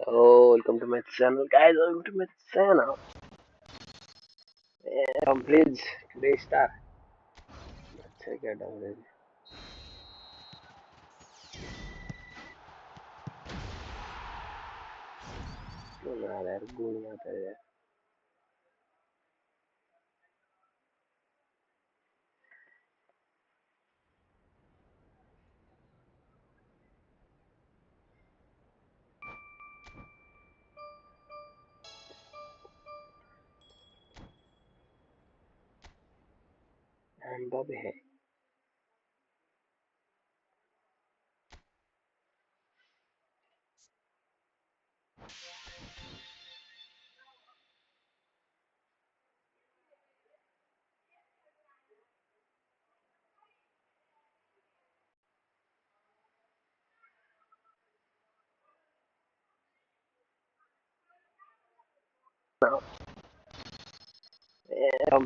Oh, welcome to my channel, guys. Welcome to my channel. Please, today start. अच्छा क्या डाल रहे हैं? क्यों ना आ रहा है? गोली आता है. हम है.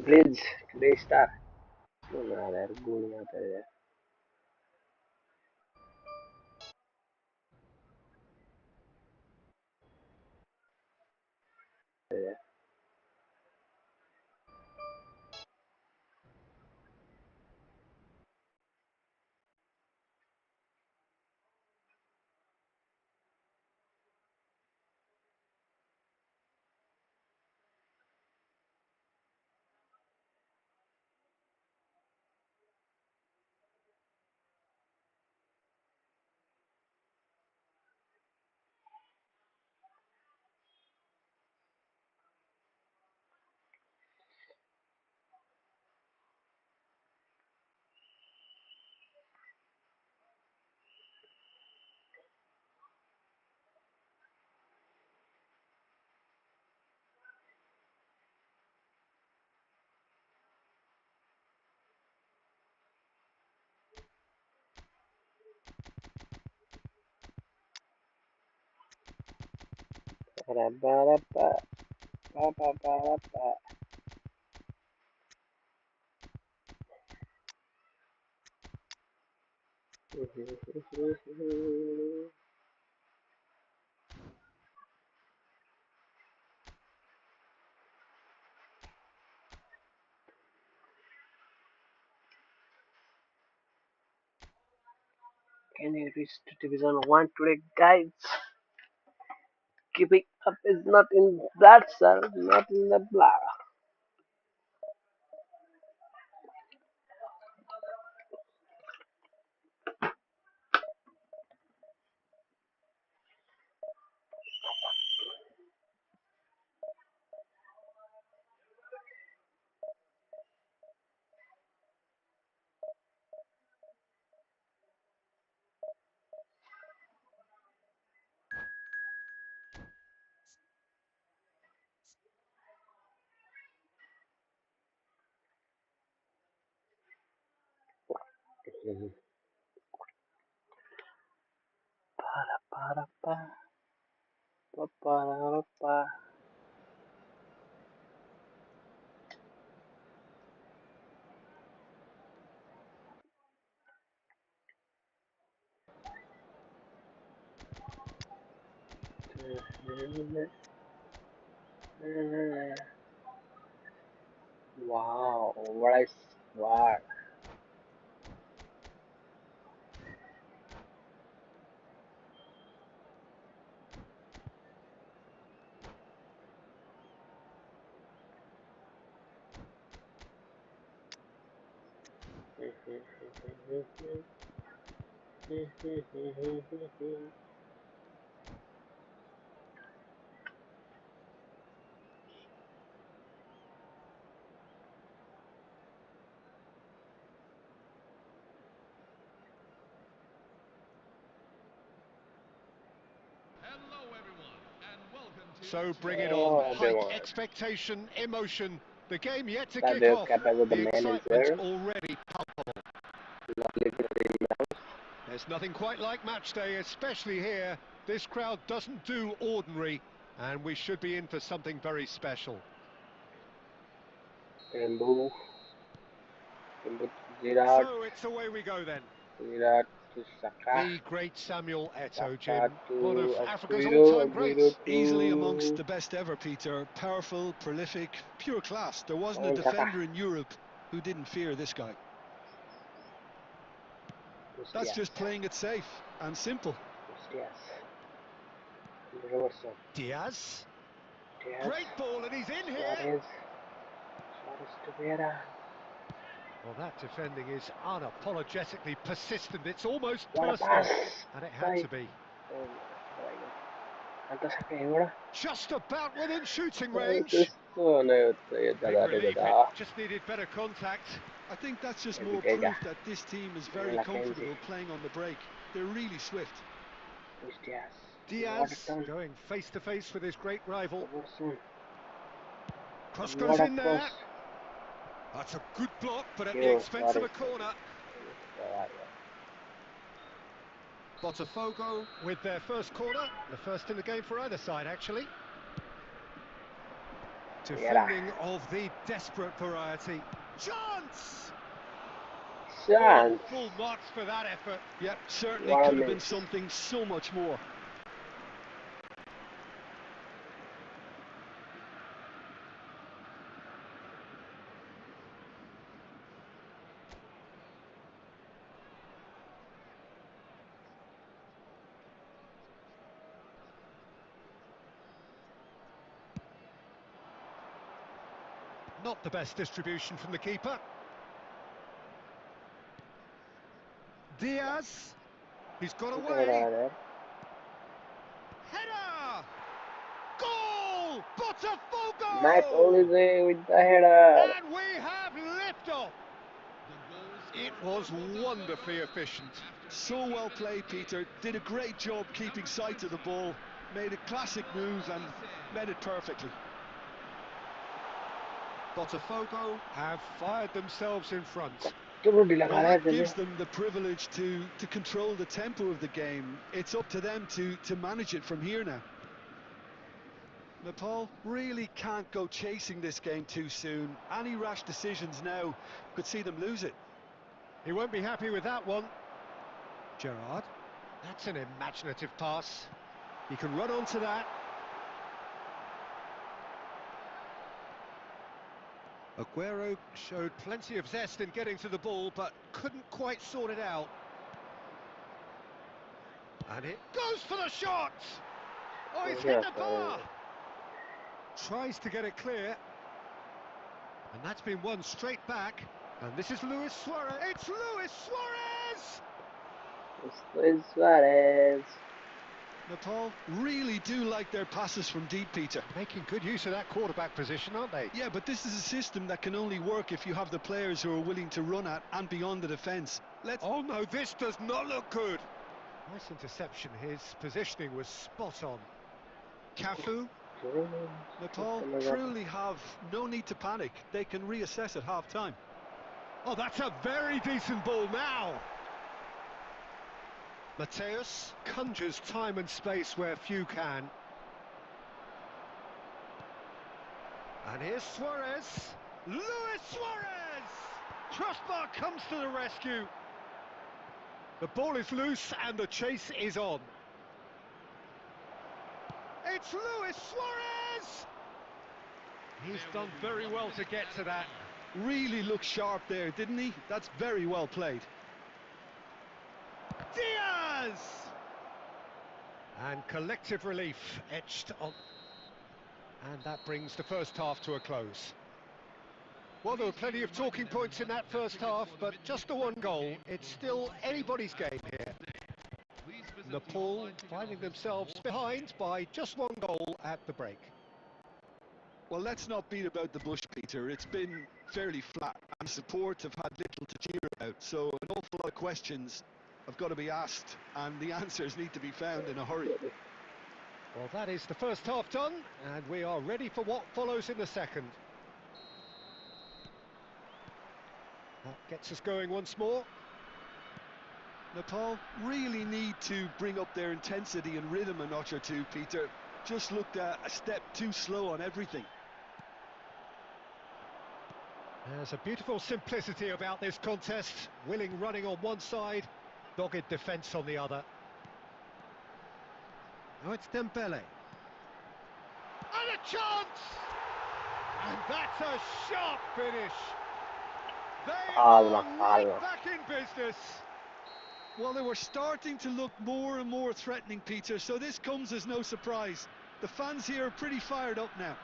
Please, today start. क्यों ना आ रहा है? गोली आता है. Ba-ba-ba-ba, ba-ba-ba-ba. Can you reach to Division 1 today, guys? Keeping up is not in that, sir. Not in the black. Para para pa. Wow, what I swear. So bring it on. Oh, Hype, everyone. expectation, emotion. The game yet to That kick the off. captain of the The man is excitement there. already palpable. Lovely to see you. There's nothing quite like match day, especially here. This crowd doesn't do ordinary, and we should be in for something very special. Rembu, Virat, So it's away we go then. Virat to Saka, The great Samuel Eto'o, Saka Jim. One of to Africa's Aguero, all-time Aguero greats. Easily amongst to the best ever, Peter. Powerful, prolific, pure class. There wasn't a Saka. defender in Europe who didn't fear this guy. That's Bustias, just playing it safe and simple. Bustias, Robertson, Diaz. Diaz, Great ball, and he's in here. Suarez, Suarez to Vera. Well, that defending is unapologetically persistent. It's almost What a personal. pass! And it had By to be. oh my God. ¿Cuánto saqué ahora? Just about within shooting Ay, range. questo ne Big da relief. It da. just needed better contact. I think that's just E more Vitega, proof that this team is non very la Kenzie. comfortable playing on the break. They're really swift. Bustias, Diaz Waterton, going face to face with his great rival. Robertson. Cross What goes a in there. cross. That's a good block, but at the Yo, expense of a Suarez. corner. Botafogo with their first corner. The first in the game for either side, actually. Defending of the desperate variety. Chance! Chance. Full marks for that effort. Yep, certainly What a could have been miss. something so much more. Not the best distribution from the keeper. Diaz. He's got away. Header! Goal! Botafogo! Mac Olise with the header. And we have liftoff. It was wonderfully efficient. So well played, Peter. Did a great job keeping sight of the ball. Made a classic move and led it perfectly. Botafogo have fired themselves in front. Well, Well, that gives them the privilege to control the tempo of the game. It's up to them to manage it from here now. Nepal really can't go chasing this game too soon. Any rash decisions now could see them lose it. He won't be happy with that one. Gerrard. That's an imaginative pass. He can run onto that. Aguero showed plenty of zest in getting to the ball, but couldn't quite sort it out. And it goes for the shot! Oh, he's hit the bar! Tries to get it clear. And that's been won straight back. And this is Luis Suarez. It's Luis Suarez! It's Luis Suarez. Nepal really do like their passes from deep, Peter. Making good use of that quarterback position, aren't they? Yeah, but this is a system that can only work if you have the players who are willing to run at and beyond the defence. Oh no, this does not look good. Nice interception. His positioning was spot on. Cafu. Nepal truly have no need to panic. They can reassess at half-time. Oh, that's a very decent ball now. Mateus conjures time and space where few can. And here's Suarez. Luis Suarez! Crossbar comes to the rescue. The ball is loose and the chase is on. It's Luis Suarez! He's done very well to get to that. Really looked sharp there, didn't he? That's very well played. Diaz! And collective relief etched on. And that brings the first half to a close. Well, there were plenty of talking points in that first half, but just the one goal. It's still anybody's game here. Nepal finding themselves behind by just one goal at the break. Well, let's not beat about the bush, Peter. It's been fairly flat, and support have had little to cheer about, so an awful lot of questions have got to be asked, and the answers need to be found in a hurry. Well, that is the first half done, and we are ready for what follows in the second. That gets us going once more. Nepal really need to bring up their intensity and rhythm a notch or two, Peter. Just looked a step too slow on everything. There's a beautiful simplicity about this contest. Willing running on one side, dogged defence on the other. Now it's Dembele. And a chance! And that's a sharp finish. They are right back in business. Well, they were starting to look more and more threatening, Peter, so this comes as no surprise. The fans here are pretty fired up now.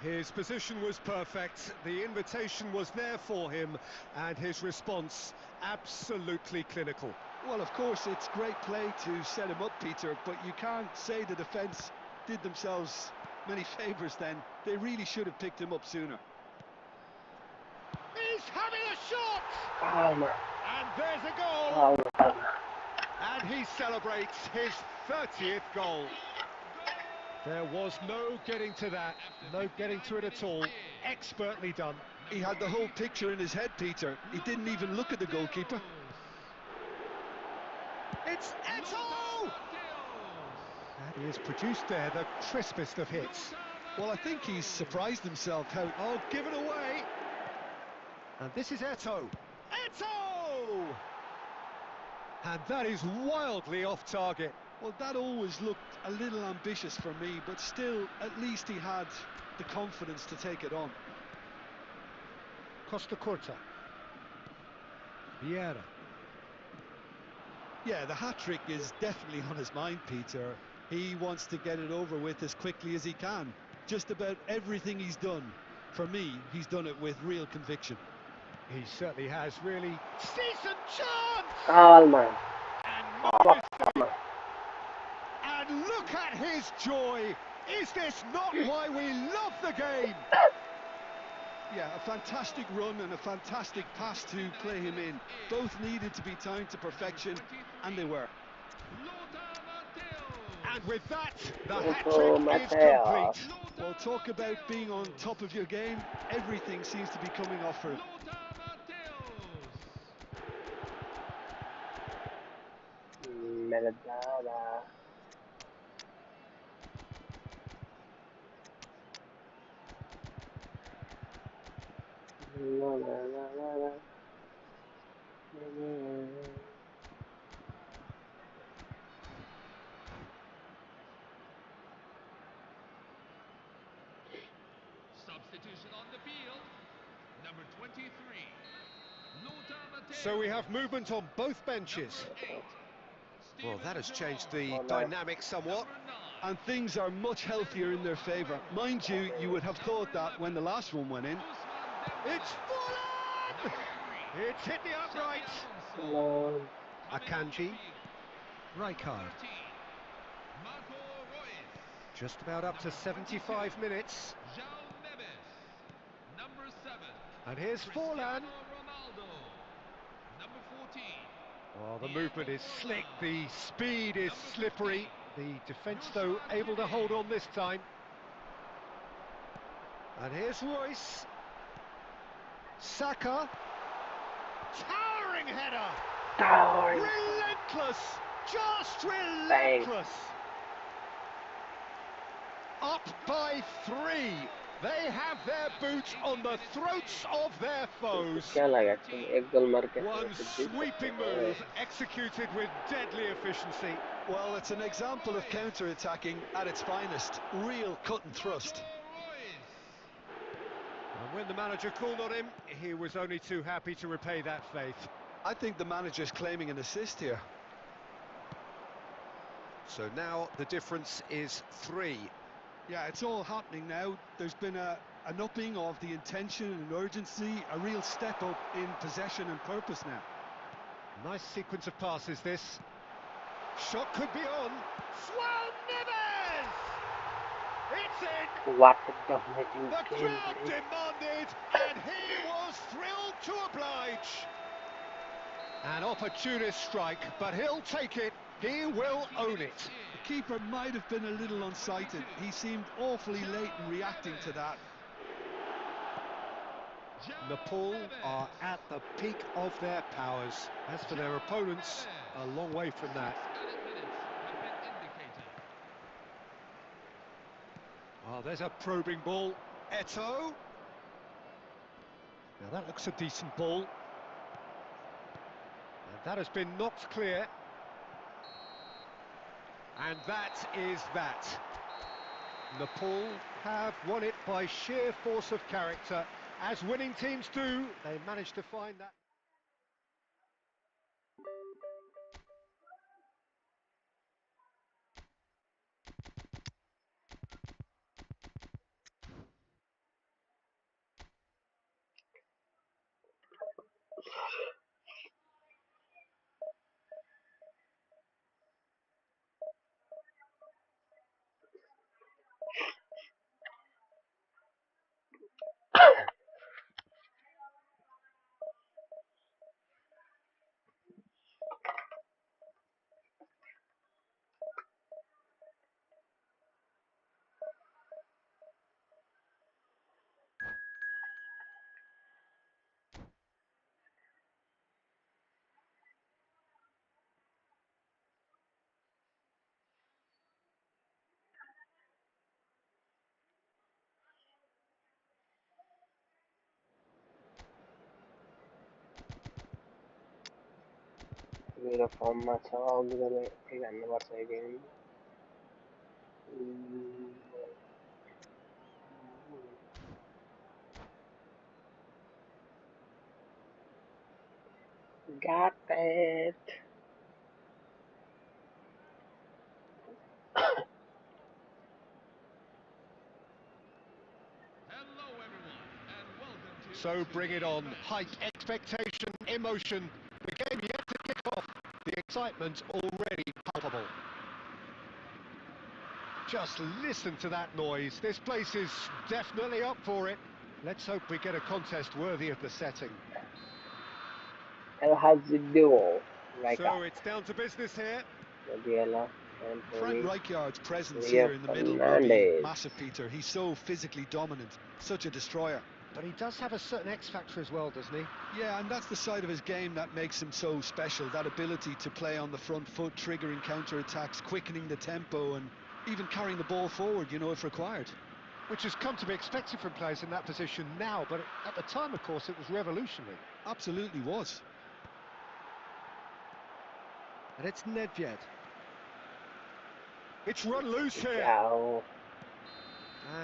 His position was perfect, the invitation was there for him, and his response absolutely clinical. Well, of course, it's great play to set him up, Peter, but you can't say the defence did themselves many favours then. They really should have picked him up sooner. He's having a shot! Calma. And there's a goal! Calma, calma. And he celebrates his 30th goal. There was no getting to that, no getting to it at all. Expertly done. He had the whole picture in his head, Peter. He didn't even look at the goalkeeper. It's Eto'o! And he has produced there the crispest of hits. Well, I think he's surprised himself how... Oh, give it away! And this is Eto'o. Eto'o! And that is wildly off target. Well, that always looked a little ambitious for me, but still, at least he had the confidence to take it on. Costa Curta. Vieira. Yeah, the hat-trick is definitely on his mind, Peter. He wants to get it over with as quickly as he can. Just about everything he's done, for me, he's done it with real conviction. He certainly has, really. Decent chance! Calma. And and look at his joy! Is this not why we love the game? Yeah, a fantastic run and a fantastic pass to play him in. Both needed to be timed to perfection, and they were. And with that, the hat-trick is complete. Well, talk about being on top of your game. Everything seems to be coming off for him. Meladana. La, la, la, la, la. Substitution on the field, number 23. So we have movement on both benches. Well, that has changed the dynamic somewhat. Number 9. and things are much healthier in their favour. Mind you, you would have thought that when the last one went in. It's full on! It's hit the upright. Come on. Akanji. Rijkaard. Just about up to 75 minutes. And here's Forlan. Oh, the movement is slick, the speed is slippery. The defence, though, able to hold on this time. And here's Royce. Saka. Towering header. Towering. Relentless. Just relentless. Up by 3. They have their boots on the throats of their foes. क्या लगा तुम एक गोल मार के One sweeping move executed with deadly efficiency. Well, it's an example of counter-attacking at its finest. Real cut and thrust. And when the manager called on him, he was only too happy to repay that faith. I think the manager's claiming an assist here. So now the difference is 3. Yeah, it's all happening now. There's been an upping of the intention and urgency, a real step up in possession and purpose now. Nice sequence of passes, this. Shot could be on. Swell Neves! It's in! What a dominating The game. crowd demanded, and he was thrilled to oblige. An opportunist strike, but he'll take it. He will own it. The keeper might have been a little unsighted. He seemed awfully late in reacting to that. Nepal are at the peak of their powers. As for their opponents, a long way from that. Oh, there's a probing ball. Eto'o. Now that looks a decent ball. And that has been knocked clear. And that is that. Nepal have won it by sheer force of character. As winning teams do, they managed to find that. मेरो फर्ममा छ अघिले एक हान्नु पर्छ यो game got it. So bring it on. Height, expectation, emotion. The game yet to kick off. The excitement already palpable. Just listen to that noise. This place is definitely up for it. Let's hope we get a contest worthy of the setting. El Hazido. So it's down to business here. Frank Rijkaard's presence here in the middle will be massive, Peter. He's so physically dominant, such a destroyer. But he does have a certain X factor as well, doesn't he? Yeah, and that's the side of his game that makes him so special, that ability to play on the front foot, triggering counter-attacks, quickening the tempo, and even carrying the ball forward, you know, if required. Which has come to be expected from players in that position now, but at the time, of course, it was revolutionary. Absolutely was. And it's Nedved. It's run loose here. Ciao.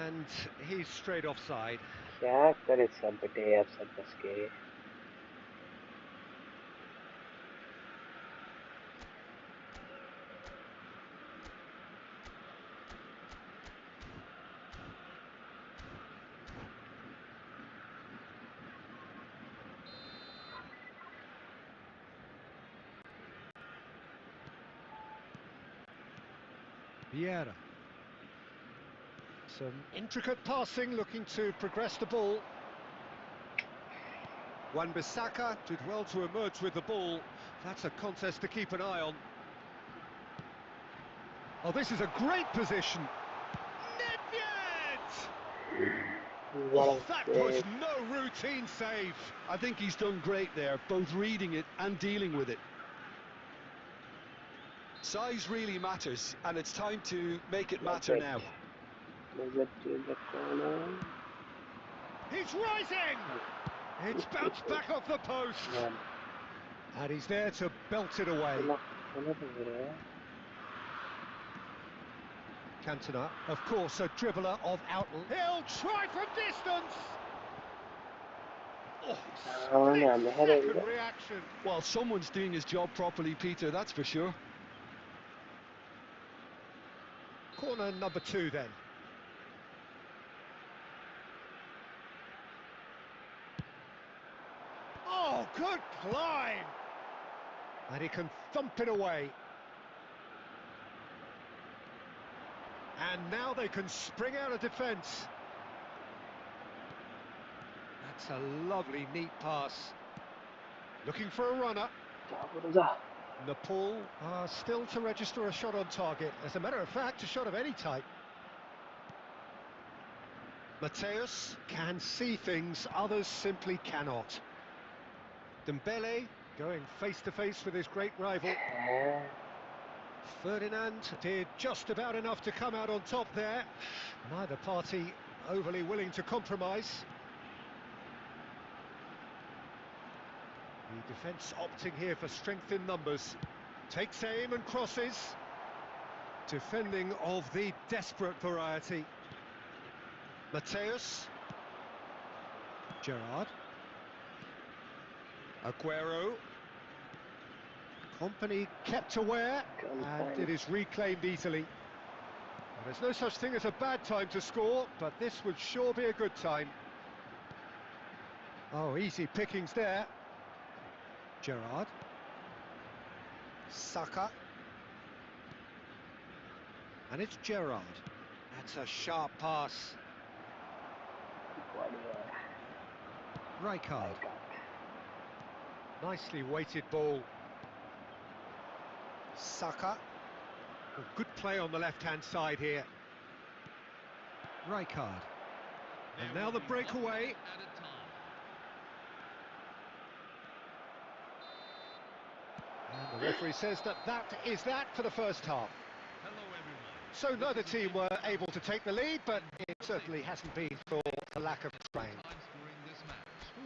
And he's straight offside. क्या करे सब बेटे आप सब बस के Vieira. Some intricate passing, looking to progress the ball. Wan-Bissaka did well to emerge with the ball. That's a contest to keep an eye on. Oh, this is a great position. Nedved! Oh, that was no routine save. I think he's done great there, both reading it and dealing with it. Size really matters, and it's time to make it matter now. Move it to the corner. He's rising! It's bounced back off the post. And he's there to belt it away. Cantona, of course, a dribbler of outlet. He'll try from distance! Oh, split-second reaction. Well, someone's doing his job properly, Peter, that's for sure. Corner number 2 then. Oh, good climb! And he can thump it away. And now they can spring out of defence. That's a lovely, neat pass. Looking for a runner. Nepal are still to register a shot on target. As a matter of fact, a shot of any type. Mateus can see things others simply cannot. Dembele going face to face with his great rival. Ferdinand did just about enough to come out on top there. Neither party overly willing to compromise. The defence opting here for strength in numbers. Takes aim and crosses. Defending of the desperate variety. Mateus. Gerrard. Aguero. Company kept aware, and it is reclaimed easily. Well, there's no such thing as a bad time to score, but this would sure be a good time. Oh, easy pickings there. Gerrard. Saka. And it's Gerrard. That's a sharp pass. Rijkaard. Nicely weighted ball. Saka. Good play on the left-hand side here. Rijkaard. And now the breakaway. And the referee says that is that for the first half. So neither team were able to take the lead, but it certainly hasn't been for a lack of trying.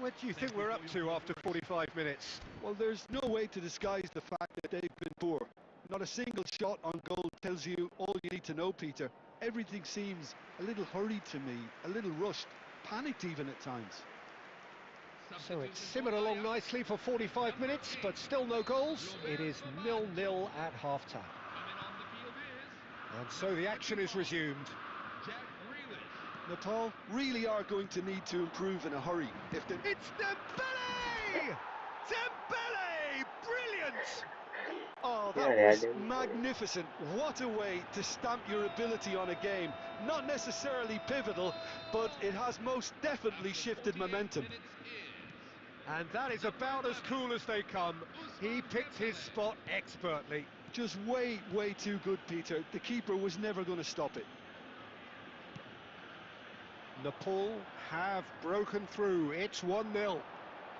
What do you think we're up to after 45 minutes? Well, there's no way to disguise the fact that they've been poor. Not a single shot on goal tells you all you need to know, Peter. Everything seems a little hurried to me, a little rushed, panicked even at times. So it's simmered along nicely for 45 minutes, but still no goals. It is 0-0 at half-time. And so the action is resumed. Nepal really are going to need to improve in a hurry. It's Dembele! Dembele! Brilliant! Oh, that was magnificent. What a way to stamp your ability on a game. Not necessarily pivotal, but it has most definitely shifted momentum. And that is about as cool as they come. He picked his spot expertly. Just way, way too good, Peter. The keeper was never going to stop it. Nepal have broken through. It's 1-0.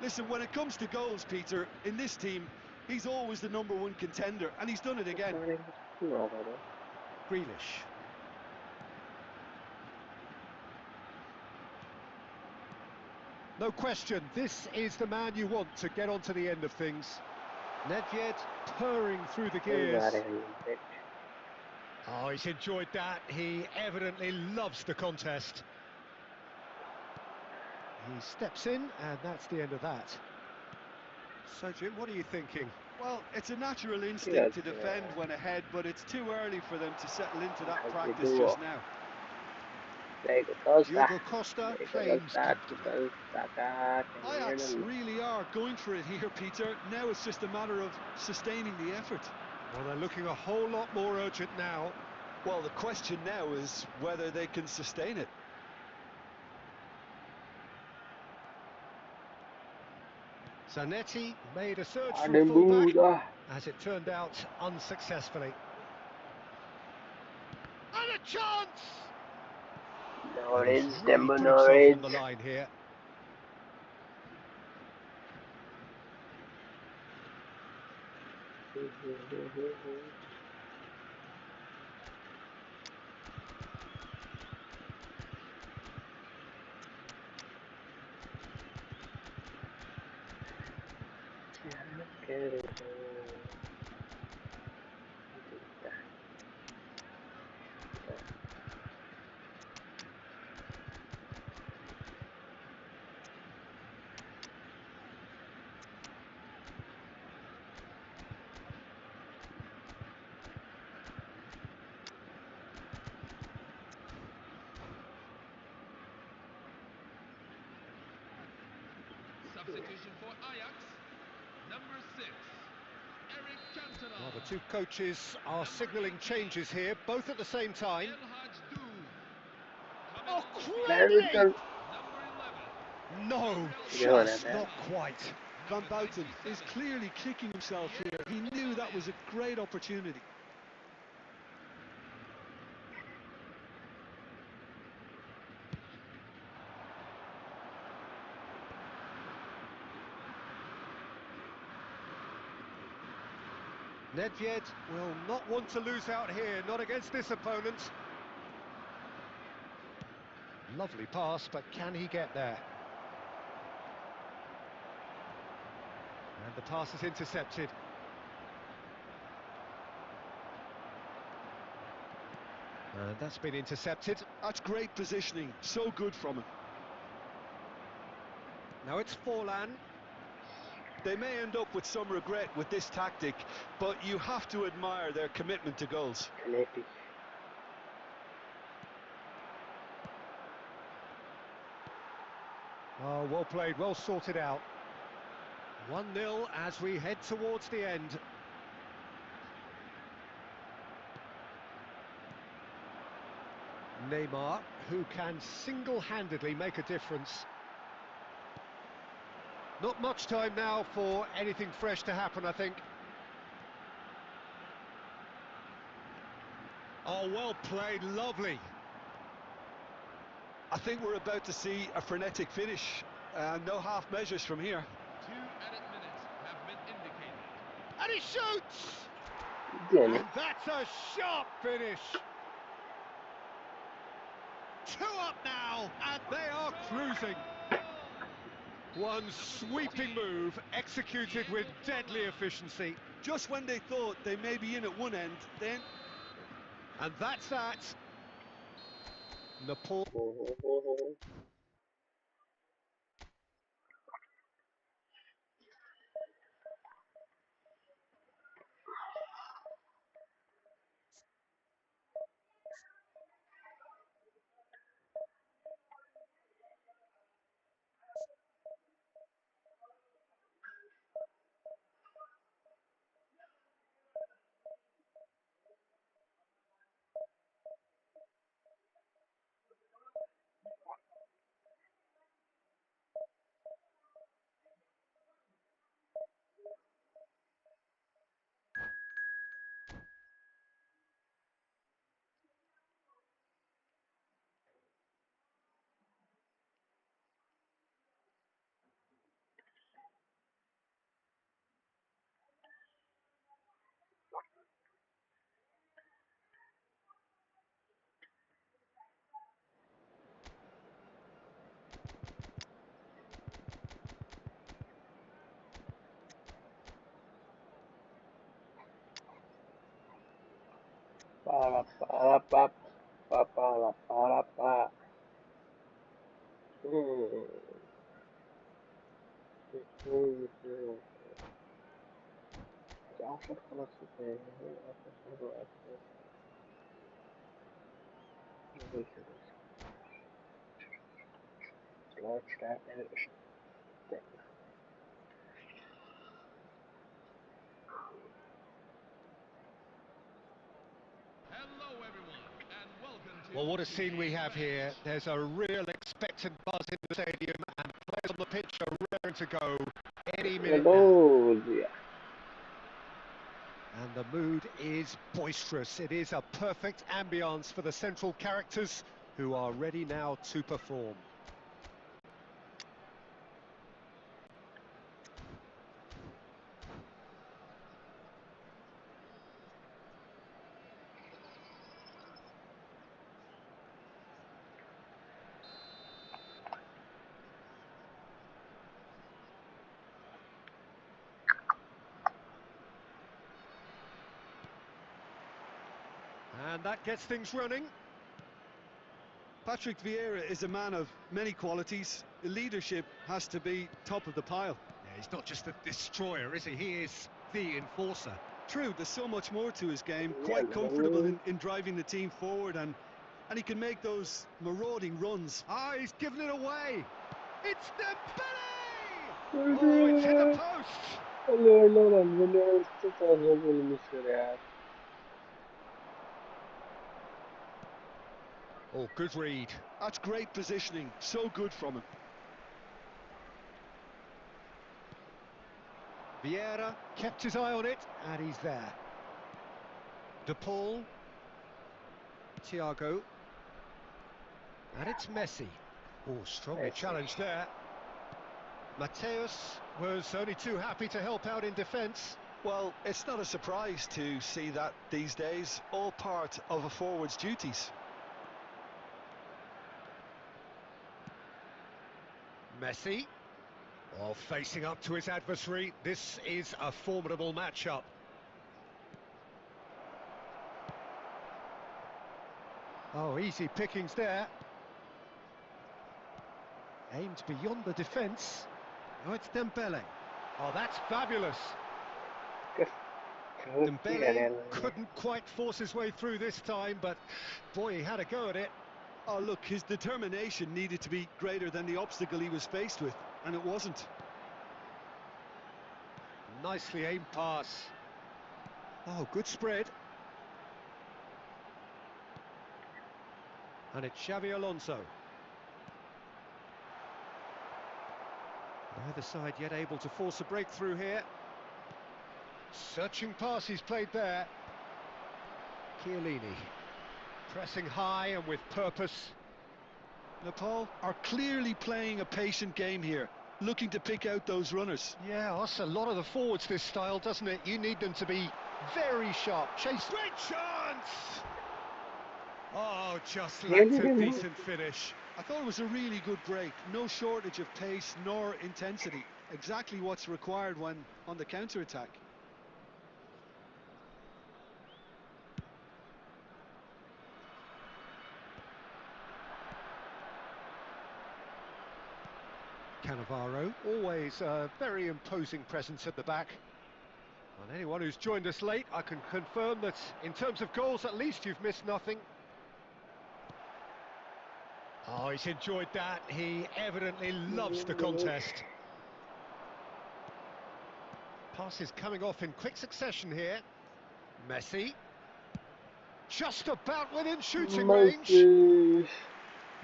Listen, when it comes to goals, Peter, in this team, he's always the #1 contender, and he's done it again. Grealish. No question, this is the man you want to get onto the end of things. Nedved purring through the gears. Oh, he's enjoyed that. He evidently loves the contest. He steps in, and that's the end of that. So, Jim, what are you thinking? Well, it's a natural instinct to defend when ahead, but it's too early for them to settle into that practice just now. Diogo Costa claims Ajax really are going for it here, Peter. Now it's just a matter of sustaining the effort. Well, they're looking a whole lot more urgent now. Well, the question now is whether they can sustain it. Zanetti made a surge from Ada fullback, muda. as it turned out unsuccessfully. And a chance! And he's Knowledge, really Demba put himself on knowledge. the line here. Substitution for Ajax, number 6, Eric Cantona. Well, the two coaches are signalling changes here, both at the same time. Oh, great leap! Hamilton. Number 11. No, Good one, just man. not quite. Van Bouten is clearly kicking himself here. He knew that was a great opportunity. Nedved will not want to lose out here, not against this opponent. Lovely pass, but can he get there? And the pass is intercepted. And that's been intercepted. That's great positioning. So good from him. Now it's Forlan. They may end up with some regret with this tactic, but you have to admire their commitment to goals. Canetti. Oh, well played, well sorted out. 1-0 as we head towards the end. Neymar, who can single-handedly make a difference. Not much time now for anything fresh to happen, I think. Oh, well played, lovely. I think we're about to see a frenetic finish. No half measures from here. 2 added minutes have been indicated. And he shoots! Damn it. And that's a sharp finish. 2 up now, and they are cruising. One sweeping move, executed with deadly efficiency. Just when they thought they may be in at one end, then... And that's that. Nepal. Para, para, pa, pa, para, para, pa. عشر خلاص كفاية عشر خلاص Let's start that. Hello, everyone. Well, what a scene we have here. There's a real expectant buzz in the stadium, and players on the pitch are raring to go any minute now. Goal, yeah. And the mood is boisterous. It is a perfect ambience for the central characters who are ready now to perform. And that gets things running. Patrick Vieira is a man of many qualities. The leadership has to be top of the pile. Yeah, he's not just a destroyer, is he? He is the enforcer. True, there's so much more to his game. Yeah, Quite comfortable man. in driving the team forward, and he can make those marauding runs. Ah, he's given it away. It's Dembele! Oh, it's hit the post. Oh, good read. That's great positioning. So good from him. Vieira kept his eye on it, and he's there. De Paul. Thiago. And it's Messi. Oh, strongly challenged there. Mateus was only too happy to help out in defence. Well, it's not a surprise to see that these days. All part of a forward's duties. Messi. Oh, facing up to his adversary. This is a formidable matchup. Oh, easy pickings there. Aimed beyond the defence. Oh, it's Dembele. Oh, that's fabulous. Dembele couldn't quite force his way through this time, but boy, he had a go at it. Oh, look, his determination needed to be greater than the obstacle he was faced with, and it wasn't. Nicely aimed pass. Oh, good spread. And it's Xavi Alonso. Neither side yet able to force a breakthrough here. Searching pass he's played there. Chiellini. Pressing high and with purpose. Nepal are clearly playing a patient game here, looking to pick out those runners. Yeah, that's a lot of the forwards, this style, doesn't it? You need them to be very sharp. Chase. Great chance! Oh, just lacked a decent finish. I thought it was a really good break. No shortage of pace nor intensity. Exactly what's required when on the counter-attack. Cannavaro, always a very imposing presence at the back. And anyone who's joined us late, I can confirm that in terms of goals, at least you've missed nothing. Oh, he's enjoyed that. He evidently loves the contest. Passes coming off in quick succession here. Messi. Just about within shooting range.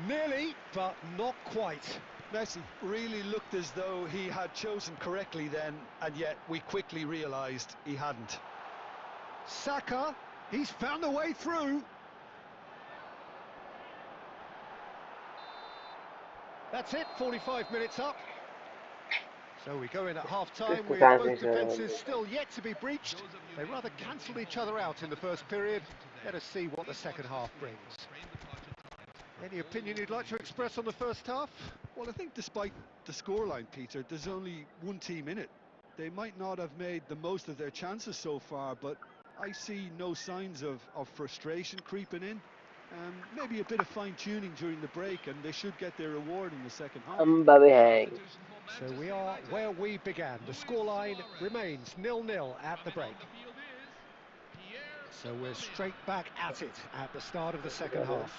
Nearly, but not quite. Messi really looked as though he had chosen correctly then, and yet we quickly realised he hadn't. Saka, he's found the way through. That's it, 45 minutes up. So we go in at half-time with both defences still yet to be breached. They rather cancelled each other out in the first period. Let us see what the second half brings. Any opinion you'd like to express on the first half? Well, I think despite the scoreline, Peter, there's only one team in it. They might not have made the most of their chances so far, but I see no signs of frustration creeping in. Maybe a bit of fine-tuning during the break, and they should get their reward in the second half. So we are where we began. The scoreline remains 0-0 at the break. So we're straight back at it at the start of the second half.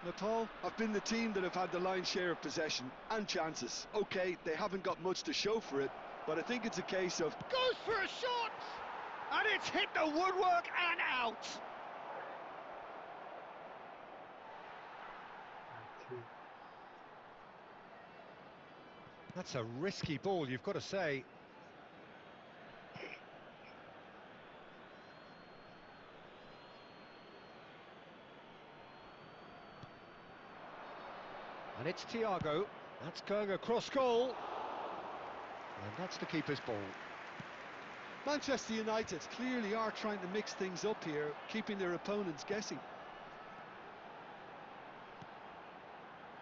Nepal have been the team that have had the lion's share of possession and chances. Okay, they haven't got much to show for it, but I think it's a case of... Goes for a shot! And it's hit the woodwork and out! That's a risky ball, you've got to say. And it's Thiago. That's going across goal. And that's the keeper's ball. Manchester United clearly are trying to mix things up here, keeping their opponents guessing.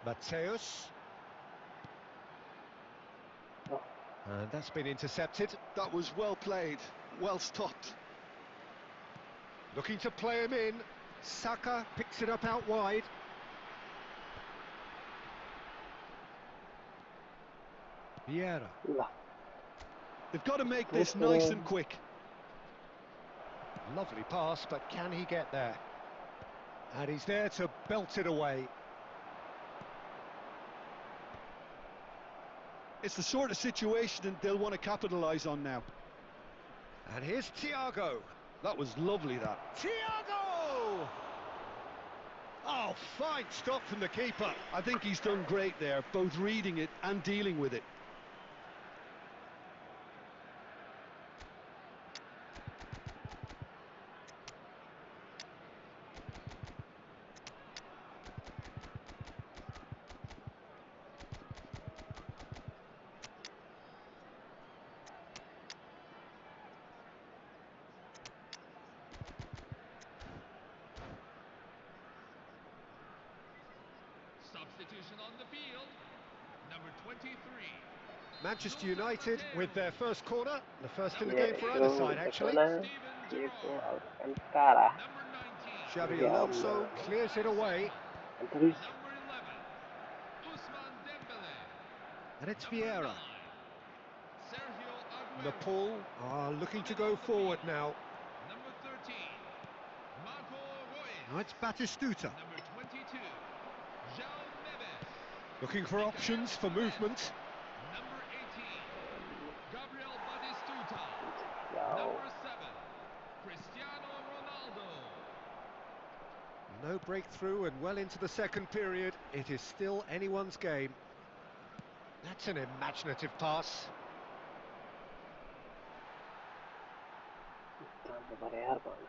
Mateus. And that's been intercepted. That was well played, well stopped. Looking to play him in. Saka picks it up out wide. Vieira. They've got to make this nice and quick. Lovely pass, but can he get there? And he's there to belt it away. It's the sort of situation that they'll want to capitalise on now. And here's Thiago. That was lovely, that. Thiago! Oh, fine stop from the keeper. I think he's done great there, both reading it and dealing with it. Substitution on the field. Number 23. Manchester United with their first corner. The first in the game for either side, actually. Steven Gerrard. Cara. Number 19. Xabi Alonso clears it away. Terus. Number 11. Ousmane Dembele. And it's Number Vieira. 9. Sergio Aguero. Nepal are looking to go forward now. Number 13. Marco Reus. Now it's Batistuta. Number 22. João Neves. Looking for options for movement. Number 18. Gabriel Batistuta. Wow. Number 7. Cristiano Ronaldo. No breakthrough and well into the second period. It is still anyone's game. That's an imaginative pass. Tanto parear, mano.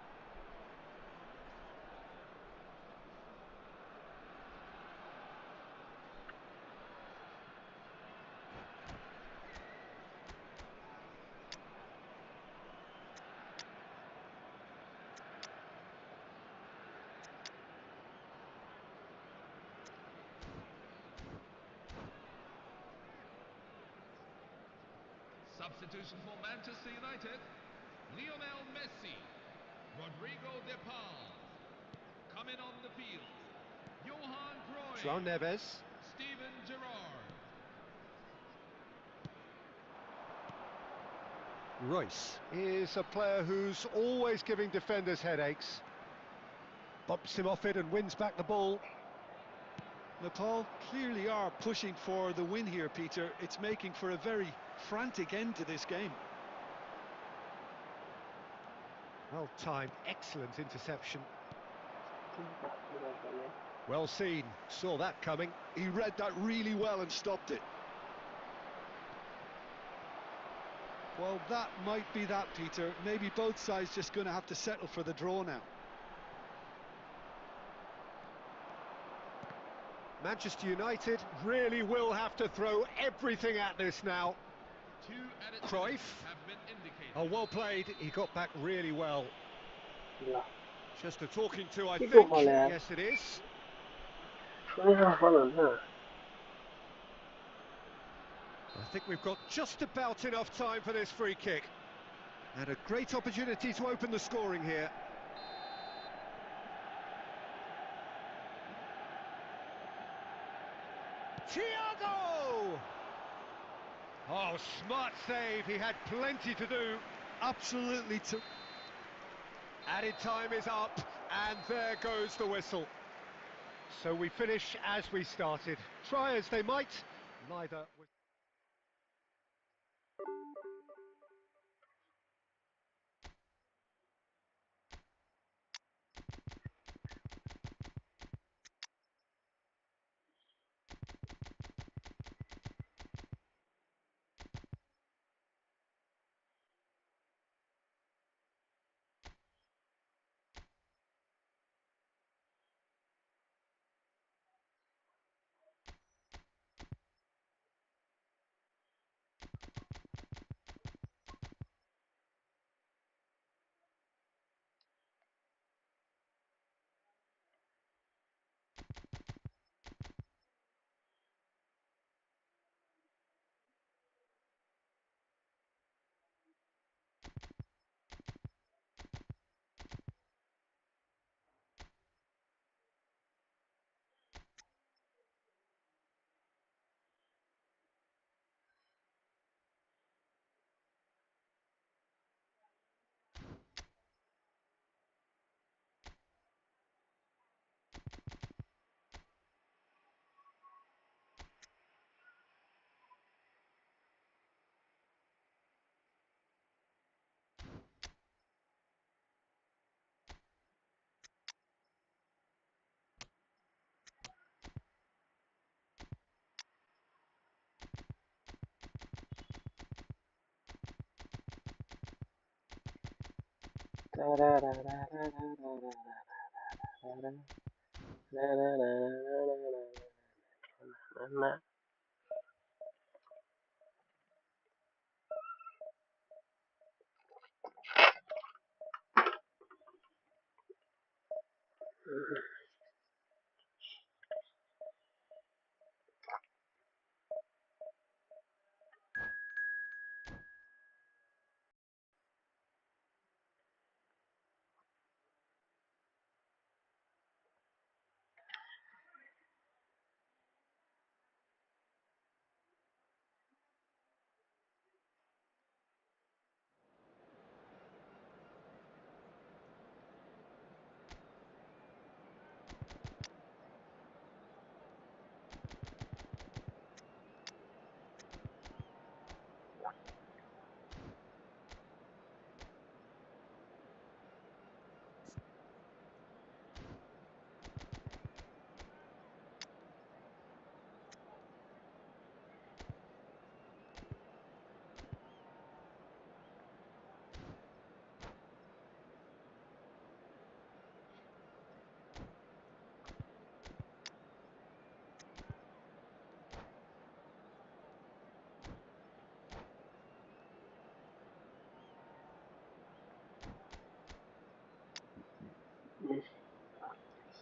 Substitution for Manchester United. Lionel Messi. Rodrigo De Paul. Coming on the field. Johan Cruyff. João Neves. Steven Gerrard. Royce is a player who's always giving defenders headaches. Bumps him off it and wins back the ball. Nepal clearly are pushing for the win here, Peter. It's making for a very frantic end to this game. Well timed, excellent interception. Well seen, saw that coming. He read that really well and stopped it. Well, that might be that, Peter. Maybe both sides just going to have to settle for the draw now. Manchester United really will have to throw everything at this now. 2 added Cruyff. minutes have been indicated. Oh, well played, he got back really well. Just a talking to, I Keep think. on, lad. Yes, it is. Huh? I think we've got just about enough time for this free kick. And a great opportunity to open the scoring here. Thiago! Oh, smart save, he had plenty to do. Absolutely. Added time is up, and there goes the whistle. So we finish as we started. Try as they might, neither was...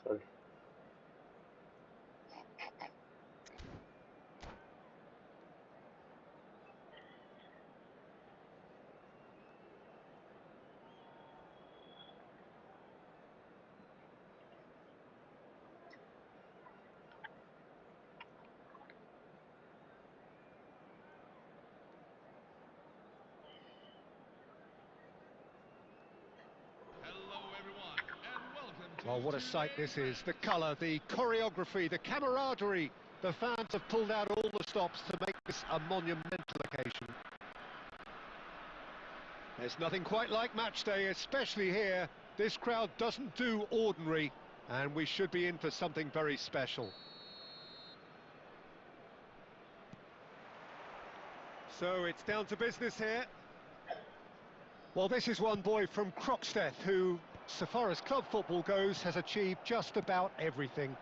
Sorry. Hello, everyone, and welcome to Well, what a sight today's this is. match. The colour, the choreography, the camaraderie. The fans have pulled out all the stops to make this a monumental occasion. There's nothing quite like match day, especially here. This crowd doesn't do ordinary, and we should be in for something very special. So it's down to business here. Well, this is one boy from Croxteth who, so far as club football goes, has achieved just about everything.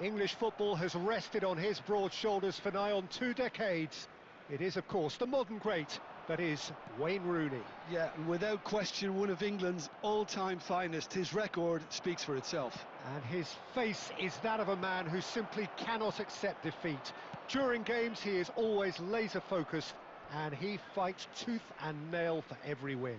English football has rested on his broad shoulders for nigh on 2 decades. It is, of course, the modern great, that is Wayne Rooney. Yeah, and without question, one of England's all-time finest. His record speaks for itself. And his face is that of a man who simply cannot accept defeat. During games, he is always laser-focused, and he fights tooth and nail for every win.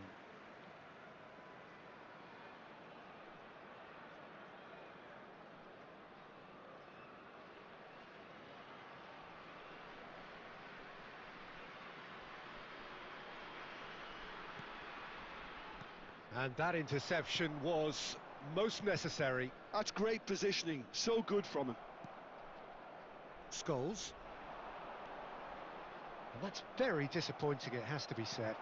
And that interception was most necessary. That's great positioning, so good from him. Scholes. And that's very disappointing, it has to be said.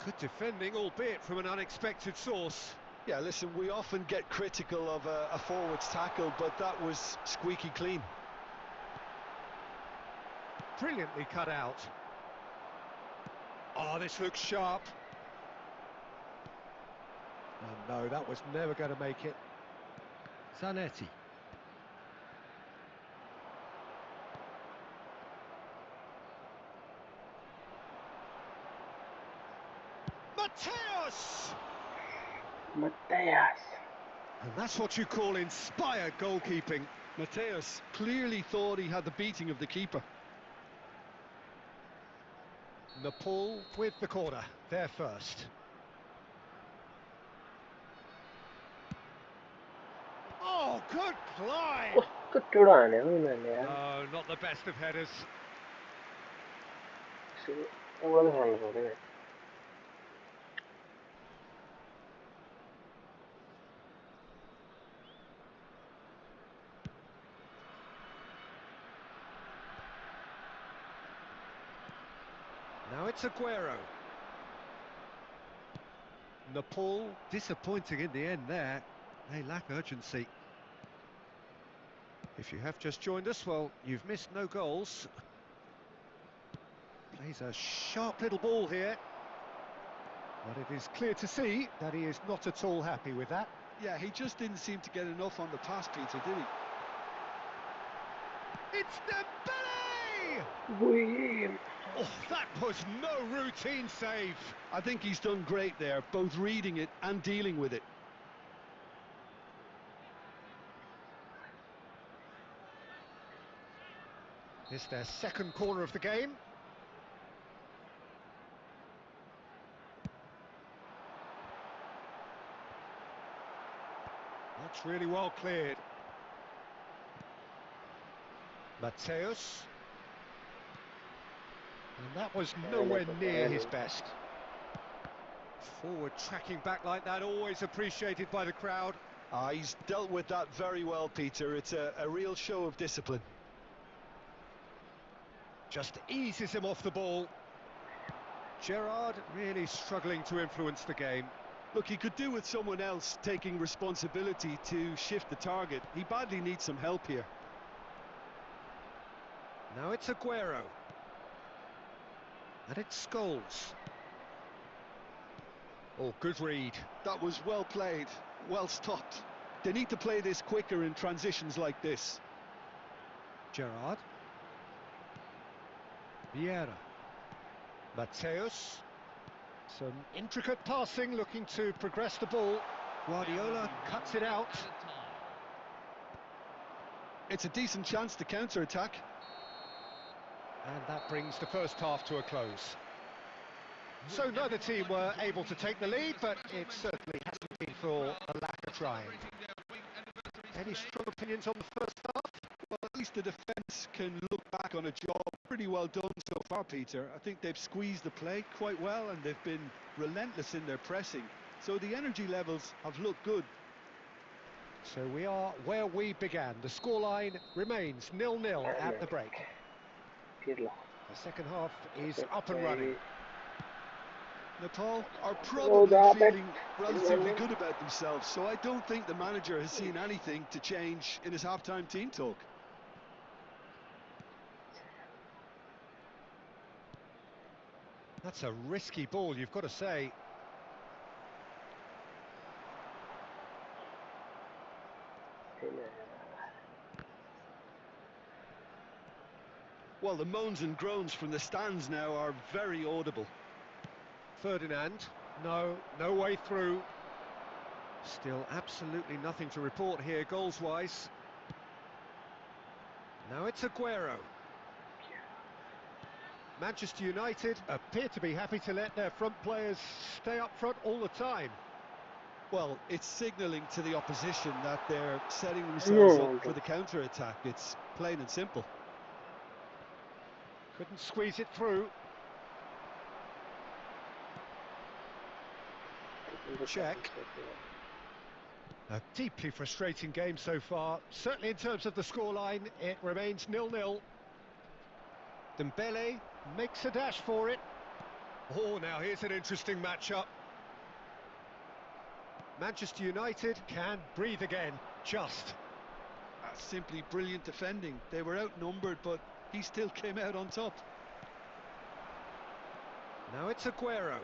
Good defending, albeit from an unexpected source. Yeah, listen, we often get critical of a forward's tackle, but that was squeaky clean. Brilliantly cut out. Oh, this looks sharp. Oh, no, that was never going to make it. Zanetti. Mateus! Mateus. And that's what you call inspired goalkeeping. Mateus clearly thought he had the beating of the keeper. Nepal with the corner, there first. Oh, good climb! Kuttudaane oyundan ya. No, not the best of headers. Eவ்வளவு சொல்ல போகுது. Now it's Aguero. Nepal disappointing in the end there. They lack urgency. If you have just joined us, well, you've missed no goals. Plays a sharp little ball here. But it is clear to see that he is not at all happy with that. Yeah, he just didn't seem to get enough on the pass, Peter, did he? It's Dembele! We Oh, that was no routine save. I think he's done great there, both reading it and dealing with it. It's their second corner of the game. That's really well cleared. Mateus. And that was nowhere near his best. Forward tracking back like that, always appreciated by the crowd. He's dealt with that very well, Peter. It's a real show of discipline. Just eases him off the ball. Gerrard really struggling to influence the game. Look, he could do with someone else taking responsibility to shift the target. He badly needs some help here. Now it's Aguero. And it's Scholes. Oh, good read. That was well played, well stopped. They need to play this quicker in transitions like this. Gerrard. Vieira. Mateus. Some intricate passing, looking to progress the ball. Guardiola cuts it out. It's a decent chance to counter-attack. And that brings the first half to a close. So neither team were able to take the lead, but it certainly hasn't been for a lack of trying. Any strong opinions on the first half? Well, at least the defence can look back on a job pretty well done so far, Peter. I think they've squeezed the play quite well and they've been relentless in their pressing. So the energy levels have looked good. So we are where we began. The scoreline remains 0-0 at the break. The second half is up and running. Nepal are probably feeling relatively good about themselves, so I don't think the manager has seen anything to change in his half-time team talk. That's a risky ball, you've got to say. Well, the moans and groans from the stands now are very audible. Ferdinand, no way through. Still absolutely nothing to report here goals-wise. Now it's Aguero. Manchester United appear to be happy to let their front players stay up front all the time. Well, it's signalling to the opposition that they're setting themselves up for the counter-attack. It's plain and simple. Couldn't squeeze it through. Check. A deeply frustrating game so far. Certainly in terms of the scoreline, it remains 0-0. Dembele makes a dash for it. Oh, now here's an interesting matchup. Manchester United can breathe again, just. That's simply brilliant defending. They were outnumbered, but he still came out on top. Now it's Aguero.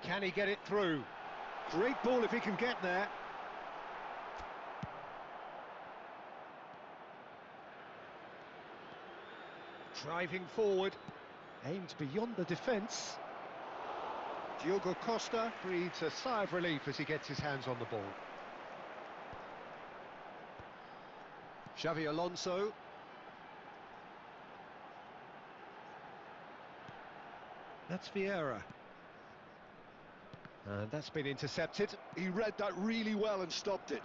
Can he get it through? Great ball if he can get there. Driving forward, aimed beyond the defence. Diogo Costa breathes a sigh of relief as he gets his hands on the ball. Xavi Alonso. That's Vieira. And that's been intercepted. He read that really well and stopped it.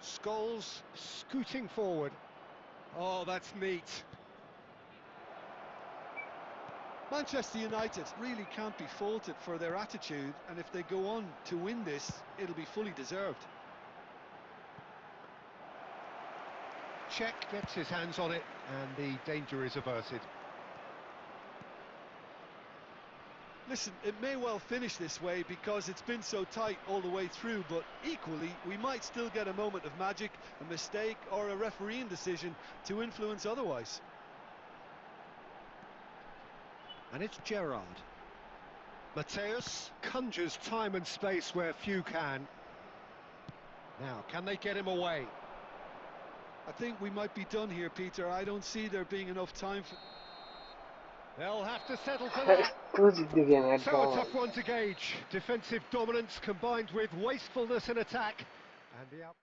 Scholes scooting forward. Oh, that's neat. Manchester United really can't be faulted for their attitude, and if they go on to win this, it'll be fully deserved. Cech gets his hands on it, and the danger is averted. Listen, it may well finish this way because it's been so tight all the way through, but equally, we might still get a moment of magic, a mistake, or a refereeing decision to influence otherwise. And it's Gerrard. Mateus conjures time and space where few can. Now, can they get him away? I think we might be done here, Peter. I don't see there being enough time for... They'll have to settle for that. So a tough one to gauge. Defensive dominance combined with wastefulness in attack. And the out.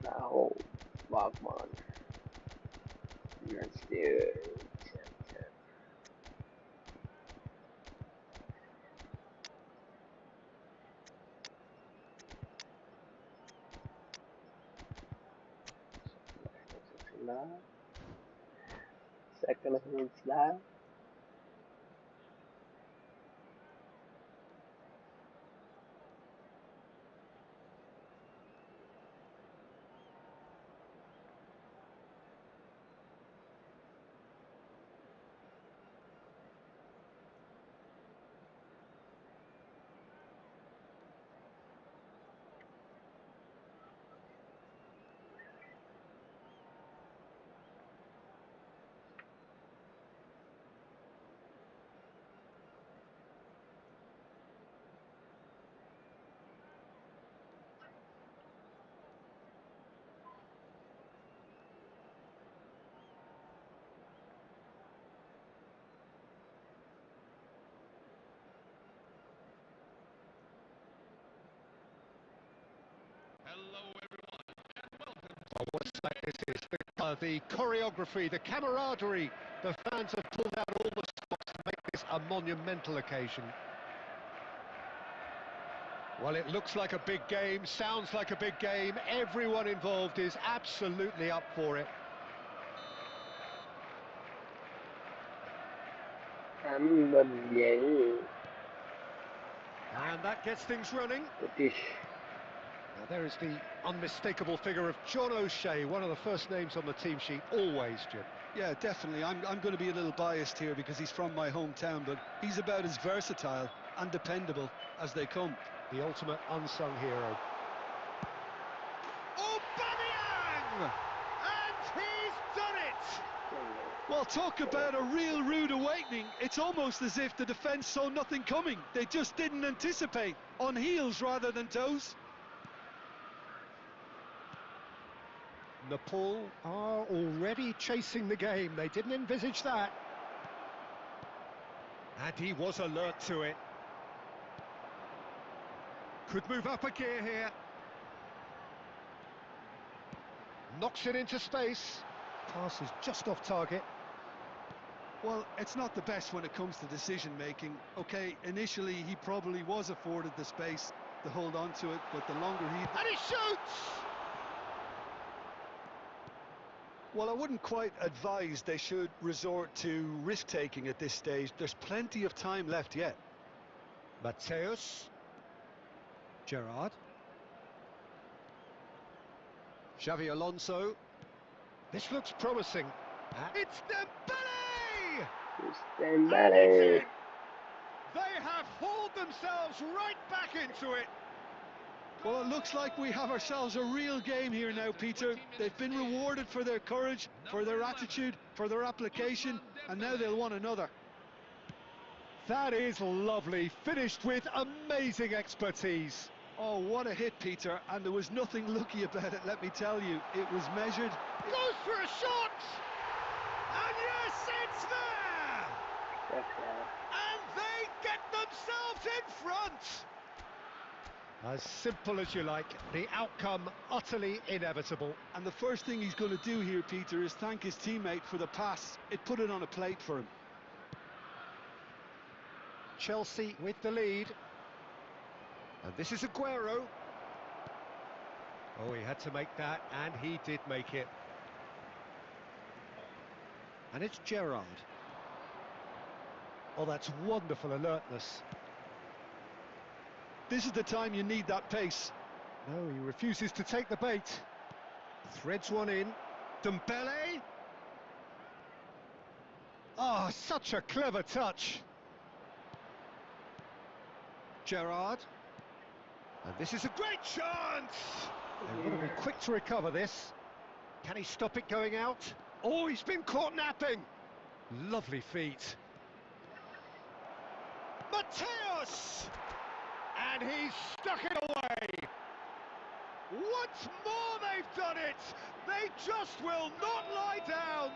Now, Wagman. Let's do it. Second is that. Hello, everyone, and welcome Oh, what a sight this is. The choreography, the camaraderie. The fans have pulled out all the stops to make this a monumental occasion. Well, it looks like a big game, sounds like a big game. Everyone involved is absolutely up for it. And that gets things running. Now there is the unmistakable figure of John O'Shea, one of the first names on the team sheet, always, Jim. Yeah, definitely. I'm going to be a little biased here because he's from my hometown, but he's about as versatile and dependable as they come. The ultimate unsung hero. Aubameyang! And he's done it! Well, talk about a real rude awakening. It's almost as if the defence saw nothing coming. They just didn't anticipate, on heels rather than toes. Nepal are already chasing the game. They didn't envisage that. And he was alert to it. Could move up a gear here. Knocks it into space. Pass is just off target. Well, it's not the best when it comes to decision making. Okay, initially he probably was afforded the space to hold on to it, but the longer he... And he shoots! Well, I wouldn't quite advise they should resort to risk-taking at this stage. There's plenty of time left yet. Mateus. Gerrard. Xavi Alonso. This looks promising. It's Dembele! It's And Dembele. it's in. They have hauled themselves right back into it. Well, it looks like we have ourselves a real game here now, Peter. They've been rewarded for their courage, for their attitude, for their application, and now they'll want another. That is lovely, finished with amazing expertise. Oh, what a hit, Peter, and there was nothing lucky about it, let me tell you. It was measured. Goes for a shot! And yes, it's there! And they get themselves in front! As simple as you like, the outcome utterly inevitable. And the first thing he's going to do here, Peter, is thank his teammate for the pass. It put it on a plate for him. Chelsea with the lead. And this is Aguero. Oh, he had to make that, and he did make it. And it's Gerrard. Oh, that's wonderful alertness. This is the time you need that pace. No, he refuses to take the bait. Threads one in. Dembele. Oh, such a clever touch. Gerrard. And this is a great chance! They want to be quick to recover this. Can he stop it going out? Oh, he's been caught napping! Lovely feet. Mateus! And he's stuck it away! Once more they've done it! They just will not lie down!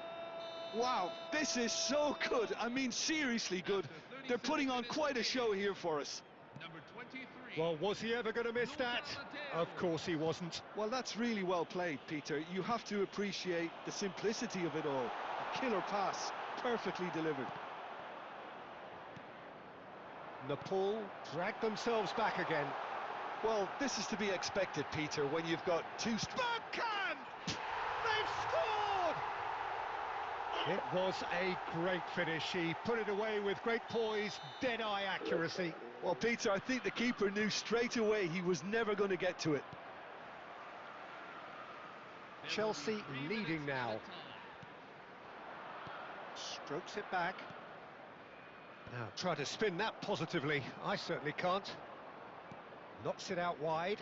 Wow, this is so good. I mean, seriously good. They're putting on quite a show here for us. Number 23. Well, was he ever going to miss that? Of course he wasn't. Well, that's really well played, Peter. You have to appreciate the simplicity of it all. A killer pass, perfectly delivered. Nepal dragged themselves back again. Well, this is to be expected, Peter, when you've got two... Bergkamp! They've scored! It was a great finish. He put it away with great poise, dead-eye accuracy. Well, Peter, I think the keeper knew straight away he was never going to get to it. Chelsea leading now. Strokes it back. Now try to spin that positively. I certainly can't. Knocks it out wide.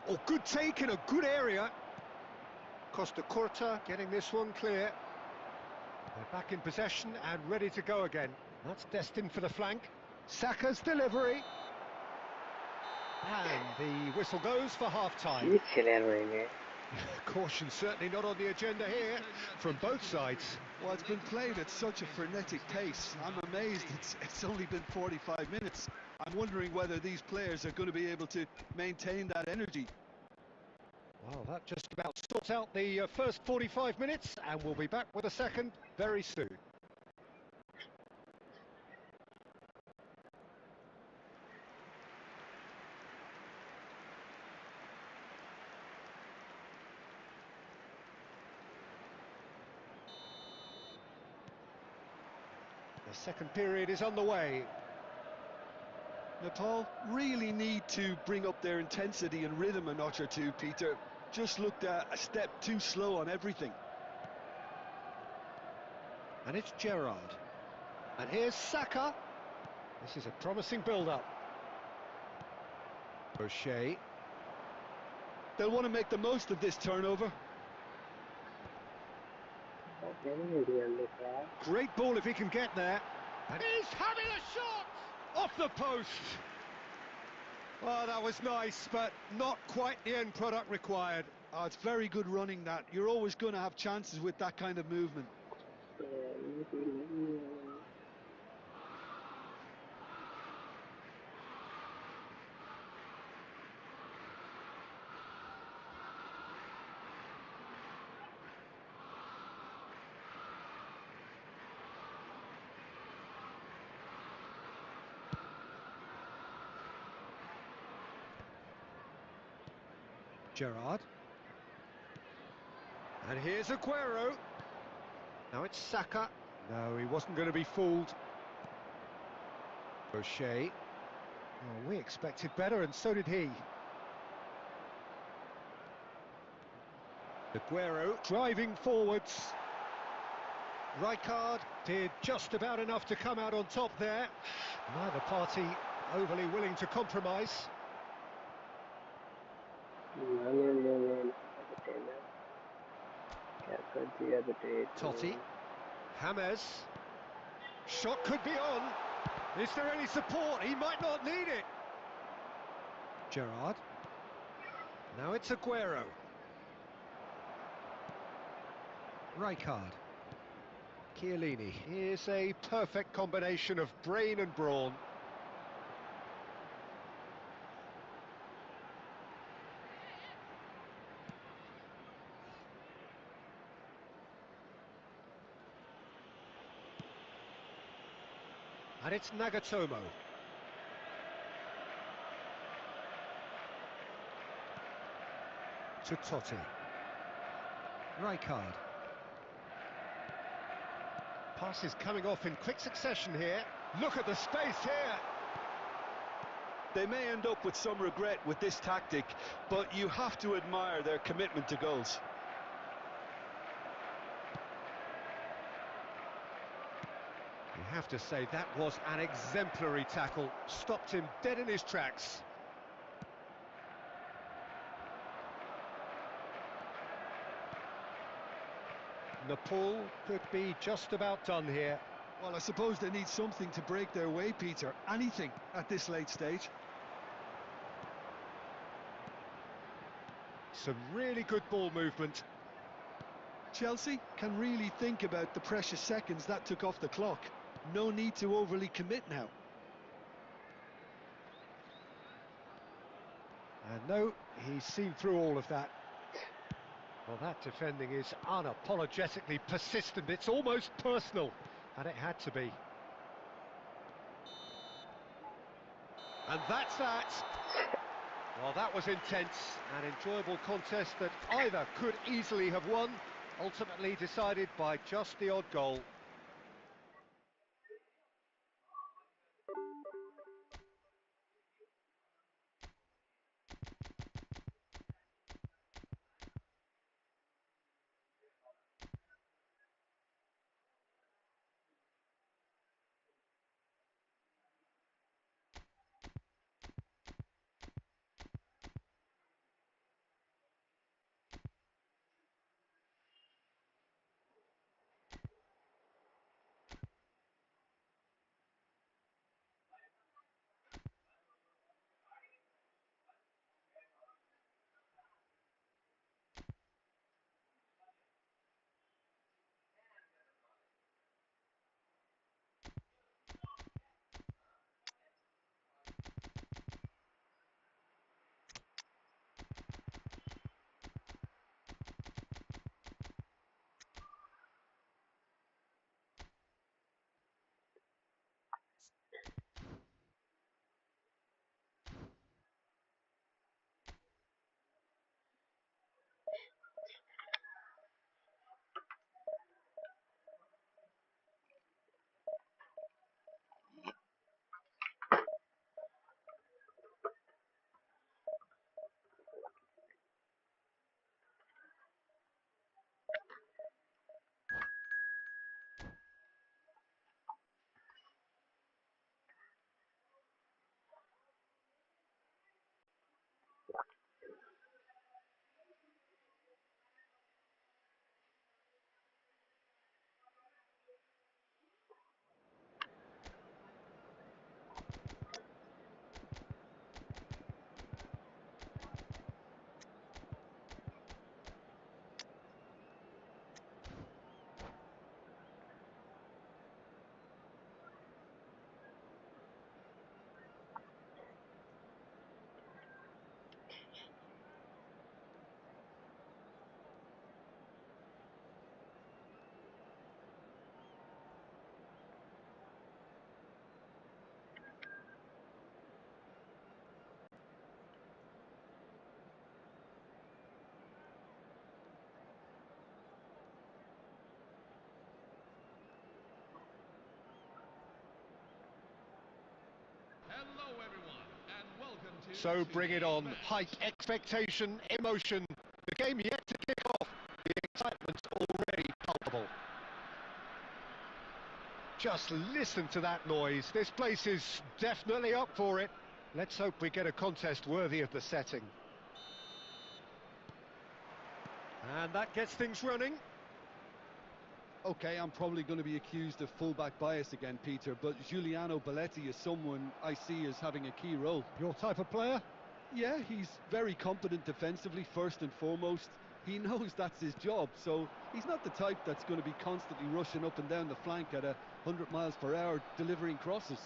Oh, good take in a good area. Costa Curta getting this one clear. They're back in possession and ready to go again. That's destined for the flank. Saka's delivery. And the whistle goes for half-time. Caution certainly not on the agenda here from both sides. Well, it's been played at such a frenetic pace. I'm amazed it's only been 45 minutes. I'm wondering whether these players are going to be able to maintain that energy. Well, that just about sorts out the first 45 minutes, and we'll be back with a second very soon. The second period is on the way. Nepal really need to bring up their intensity and rhythm a notch or two, Peter. Just looked a step too slow on everything. And it's Gerrard. And here's Saka. This is a promising build-up. O'Shea. They'll want to make the most of this turnover. Great ball if he can get there. And he's having a shot! Off the post! Oh, that was nice, but not quite the end product required. Oh, it's very good running, that. You're always going to have chances with that kind of movement. Gerrard. And here's Aguero. Now it's Saka. No, he wasn't going to be fooled. O'Shea. Oh, we expected better, and so did he. Aguero driving forwards. Rijkaard did just about enough to come out on top there. Neither party overly willing to compromise. No. क्या कर दिया बेटे Totti. James. Shot could be on. Is there any support? He might not need it. Gerrard. Now it's Aguero. Rijkaard. Chiellini. Here's a perfect combination of brain and brawn. And it's Nagatomo. To Totti. Rijkaard. Passes coming off in quick succession here. Look at the space here. They may end up with some regret with this tactic, but you have to admire their commitment to goals. You have to say that was an exemplary tackle. Stopped him dead in his tracks. Napoli could be just about done here. Well, I suppose they need something to break their way, Peter. Anything at this late stage. Some really good ball movement. Chelsea can really think about the precious seconds that took off the clock. No need to overly commit now. And no, he's seen through all of that. Well, that defending is unapologetically persistent. It's almost personal, and it had to be. And that's that. Well, that was intense, an enjoyable contest that either could easily have won, ultimately decided by just the odd goal. So bring it on. Height, expectation, emotion. The game yet to kick off. The excitement's already palpable. Just listen to that noise. This place is definitely up for it. Let's hope we get a contest worthy of the setting. And that gets things running. Okay, I'm probably going to be accused of fullback bias again, Peter, but Giuliano Belletti is someone I see as having a key role. Your type of player? Yeah, he's very competent defensively, first and foremost. He knows that's his job, so he's not the type that's going to be constantly rushing up and down the flank at 100 miles per hour, delivering crosses.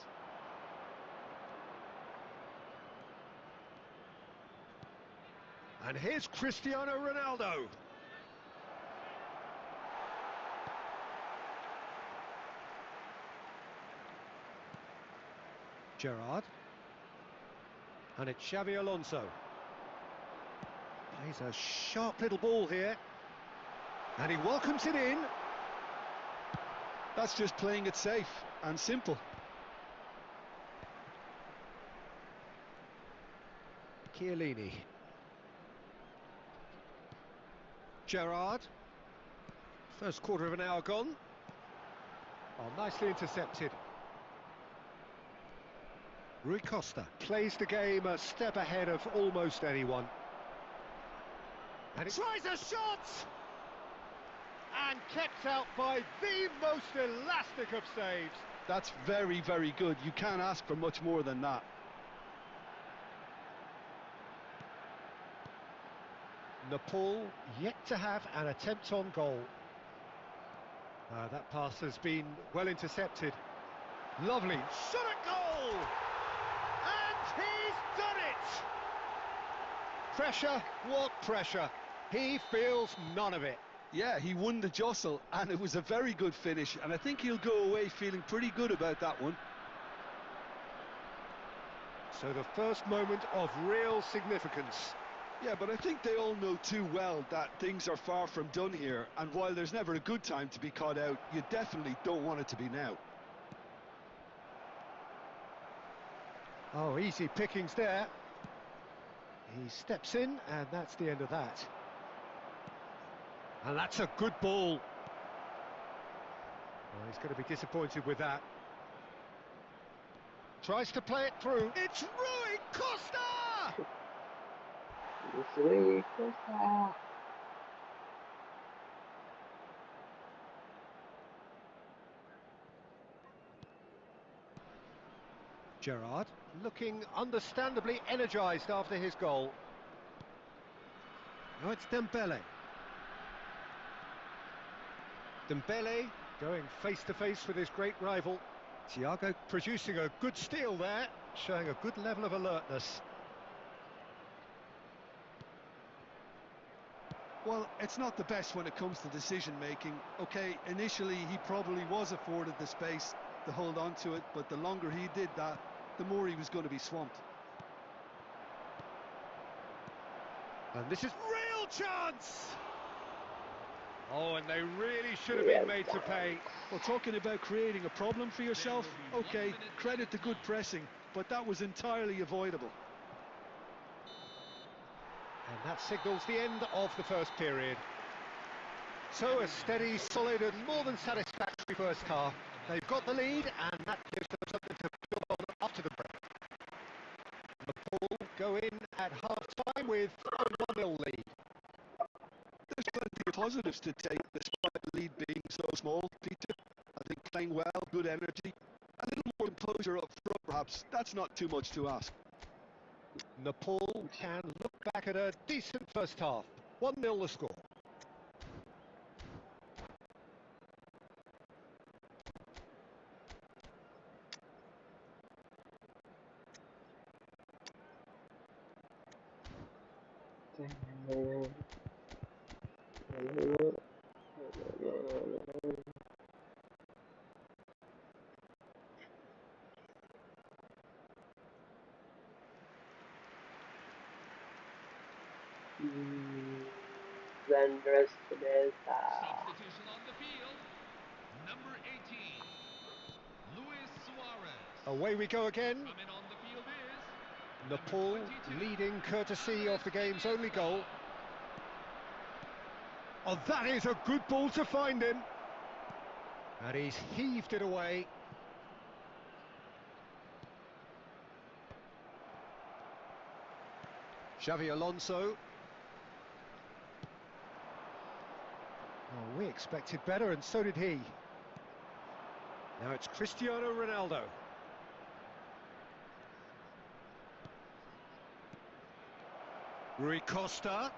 And here's Cristiano Ronaldo. Gerrard. And it's Xavi Alonso. Plays a sharp little ball here. And he welcomes it in. That's just playing it safe and simple. Chiellini. Gerrard. First quarter of an hour gone. Oh, nicely intercepted. Rui Costa plays the game a step ahead of almost anyone. And it tries a shot! And kept out by the most elastic of saves. That's very, very good. You can't ask for much more than that. Nepal yet to have an attempt on goal. That pass has been well intercepted. Lovely shot at goal! And he's done it! Pressure, what pressure? He feels none of it. Yeah, he won the jostle, and it was a very good finish, and I think he'll go away feeling pretty good about that one. So the first moment of real significance. Yeah, but I think they all know too well that things are far from done here, and while there's never a good time to be caught out, you definitely don't want it to be now. Oh, easy pickings there. He steps in, and that's the end of that. And that's a good ball. Oh, he's going to be disappointed with that. Tries to play it through. It's Rui Costa! It's Rui Costa. Gerrard looking understandably energised after his goal. Now it's Dembele. Dembele going face to face with his great rival. Thiago producing a good steal there, showing a good level of alertness. Well, it's not the best when it comes to decision making. Okay, initially he probably was afforded the space to hold on to it, but the longer he did that, the more he was going to be swamped. And this is real chance! Oh, and they really should have been made to pay. Well, talking about creating a problem for yourself, okay, credit the good pressing, but that was entirely avoidable. And that signals the end of the first period. So a steady, solid and more than satisfactory first half. They've got the lead and that gives them something to build on after the break. Nepal go in at half-time with a 1-0 lead. There's plenty of positives to take despite the lead being so small, Peter. I think playing well, good energy, a little more composure up front perhaps. That's not too much to ask. Nepal can look back at a decent first half. 1-0 the score. Substitution on the field. Number 18, Luis Suarez. Away we go again. Coming on the field is Nepal leading courtesy of the game's only goal. Oh, that is a good ball to find him. And he's heaved it away. Xavi Alonso. Oh, we expected better, and so did he. Now it's Cristiano Ronaldo. Rui Costa.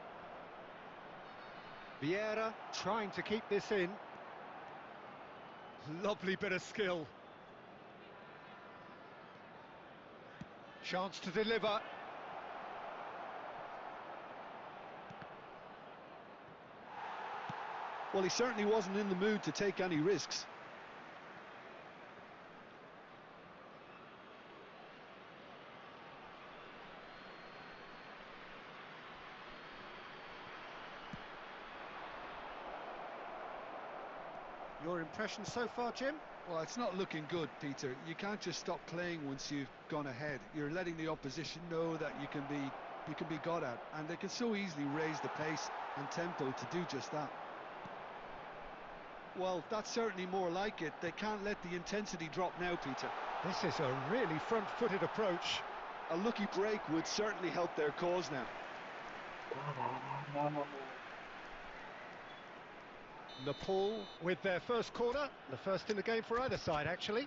Vieira trying to keep this in. Lovely bit of skill. Chance to deliver. Well, he certainly wasn't in the mood to take any risks. Your impression so far, Jim? Well, it's not looking good, Peter. You can't just stop playing once you've gone ahead. You're letting the opposition know that you can be got at, and they can so easily raise the pace and tempo to do just that. Well, that's certainly more like it. They can't let the intensity drop now, Peter. This is a really front-footed approach. A lucky break would certainly help their cause now. Nepal with their first corner, the first in the game for either side, actually.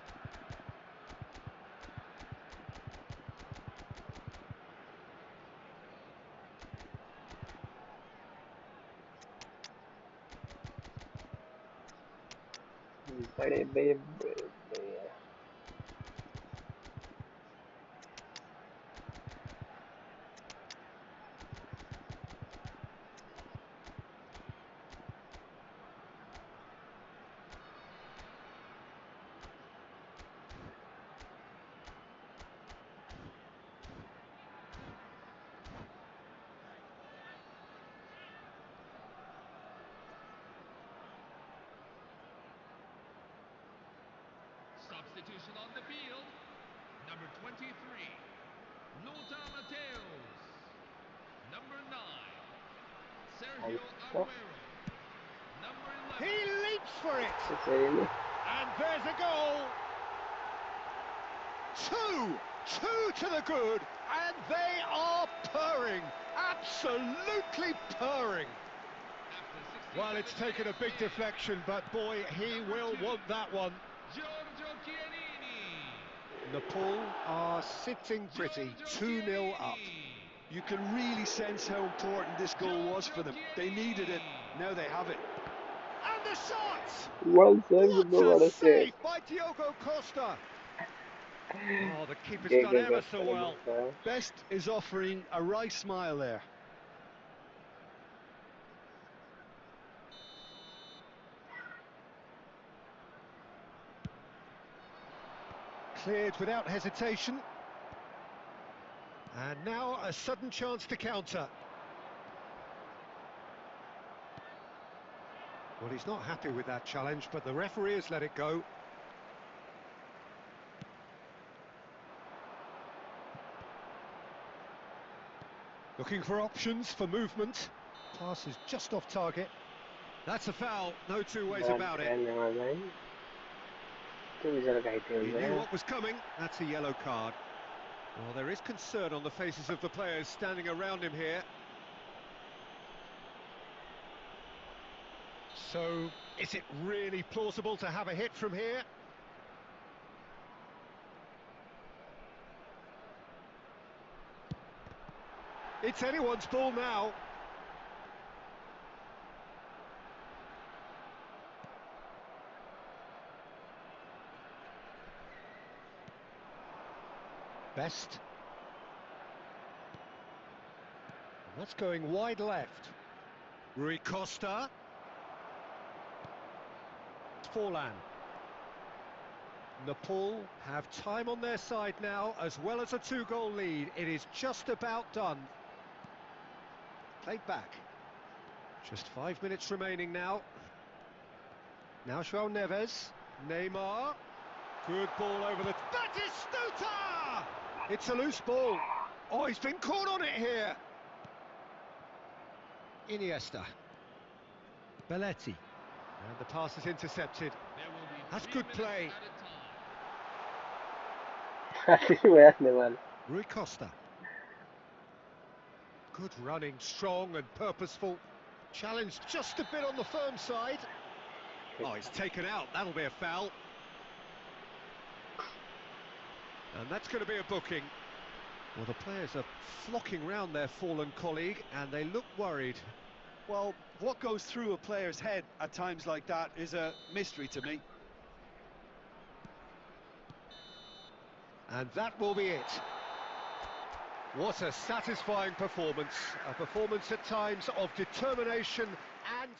Substitution on the field. Number 23, Lothar Matthäus. Number 9, Sergio Aguero. Number 11. He leaps for it! And there's a goal! Two to the good, and they are purring, absolutely purring. Well, it's taken a big deflection, but boy, he will want that one. Giorgio Chiellini. Nepal are sitting pretty, 2-0 up. You can really sense how important this goal was for them. They needed it, now they have it. And the shot! One second, What no a save by Diogo Costa! Oh, the keeper's done ever so well. Best is offering a wry smile there. Cleared without hesitation. And now a sudden chance to counter. Well, he's not happy with that challenge, but the referee has let it go. Looking for options for movement. Pass is just off target. That's a foul, no two ways about it. He knew what was coming. That's a yellow card. Well, there is concern on the faces of the players standing around him here. So, is it really plausible to have a hit from here? It's anyone's ball now. Best. And that's going wide left. Rui Costa. Forlan. Nepal have time on their side now, as well as a 2-goal lead. It is just about done. Played back. Just 5 minutes remaining now. Now João Neves. Neymar. Good ball over the... That is Stuta! It's a loose ball. Oh, he's been caught on it here. Iniesta. Belletti. And the pass is intercepted. There will be That's 3 good minutes play. added time. Así me hace mal. Rui Costa. Good running, strong and purposeful. Challenged just a bit on the firm side. Oh, he's taken out. That'll be a foul. And that's going to be a booking. Well, the players are flocking round their fallen colleague and they look worried. Well, what goes through a player's head at times like that is a mystery to me. And that will be it. What a satisfying performance. A performance at times of determination and...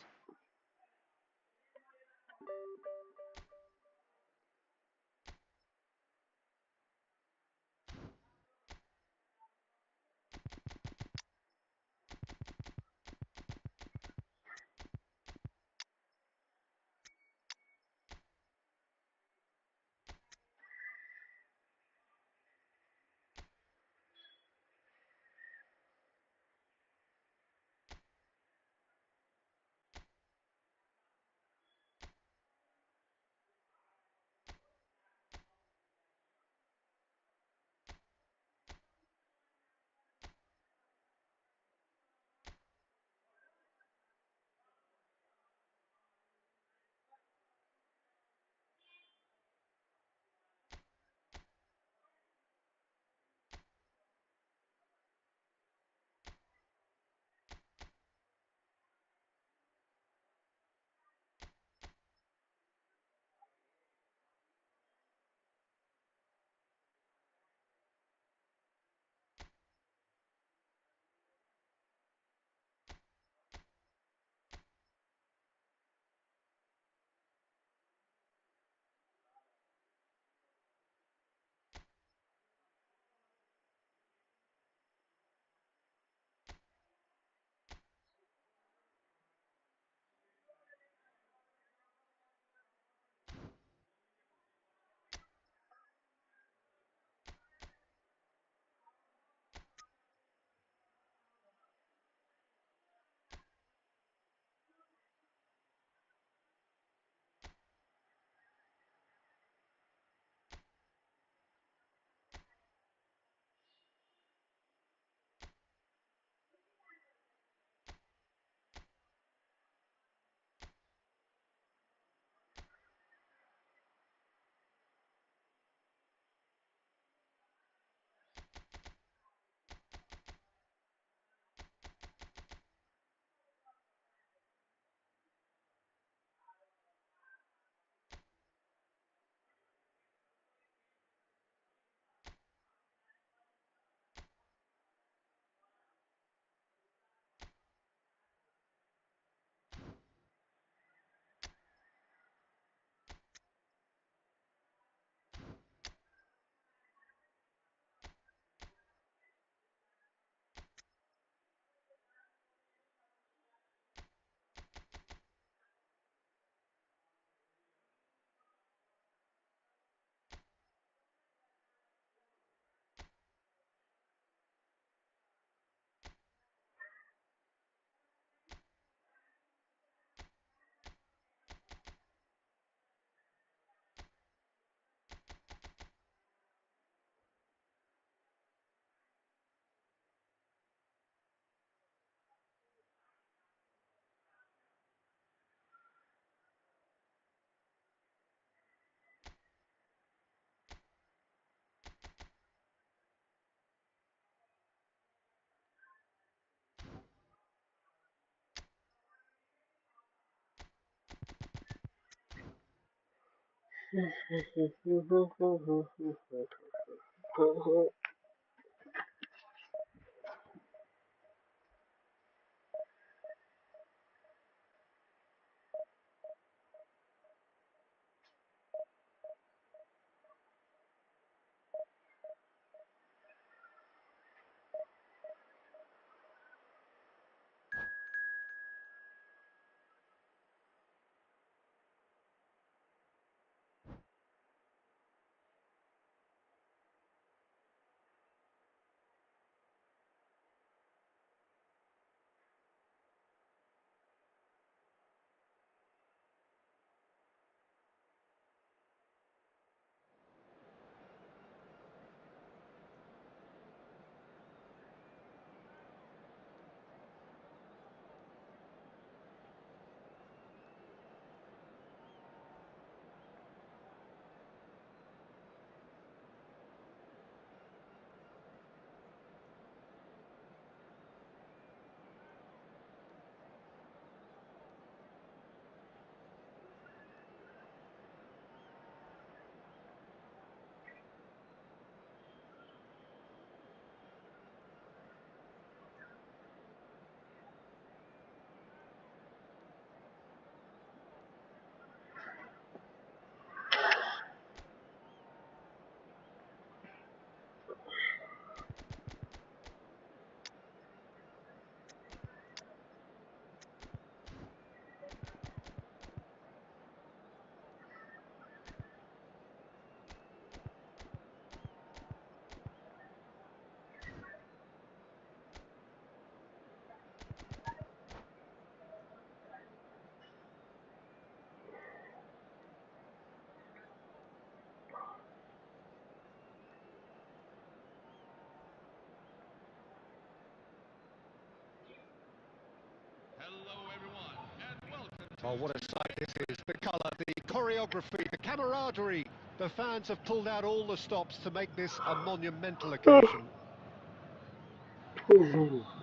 Oh, what a sight this is. The colour, the choreography, the camaraderie. The fans have pulled out all the stops to make this a monumental occasion.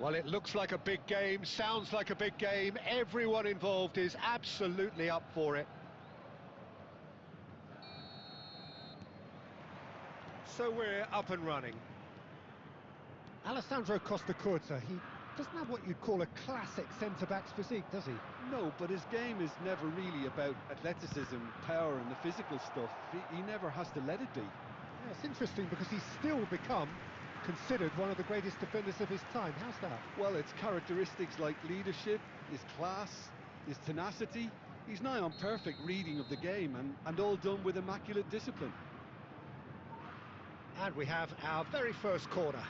Well, it looks like a big game, sounds like a big game. Everyone involved is absolutely up for it. So we're up and running. Alessandro Costa Curta, he doesn't have what you'd call a classic centre-back's physique, does he? No, but his game is never really about athleticism, power and the physical stuff. He never has to let it be. Yeah, it's interesting because he's still become considered one of the greatest defenders of his time. How's that? Well, it's characteristics like leadership, his class, his tenacity. He's nigh on perfect reading of the game and all done with immaculate discipline. And we have our very first corner.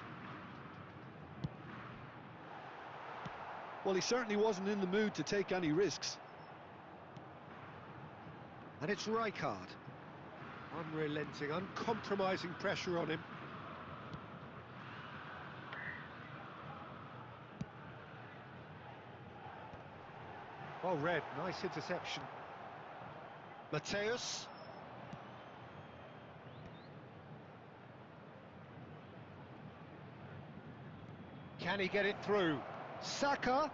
Well, he certainly wasn't in the mood to take any risks. And it's Rijkaard. Unrelenting, uncompromising pressure on him. Well read, nice interception. Mateus. Can he get it through? Saka.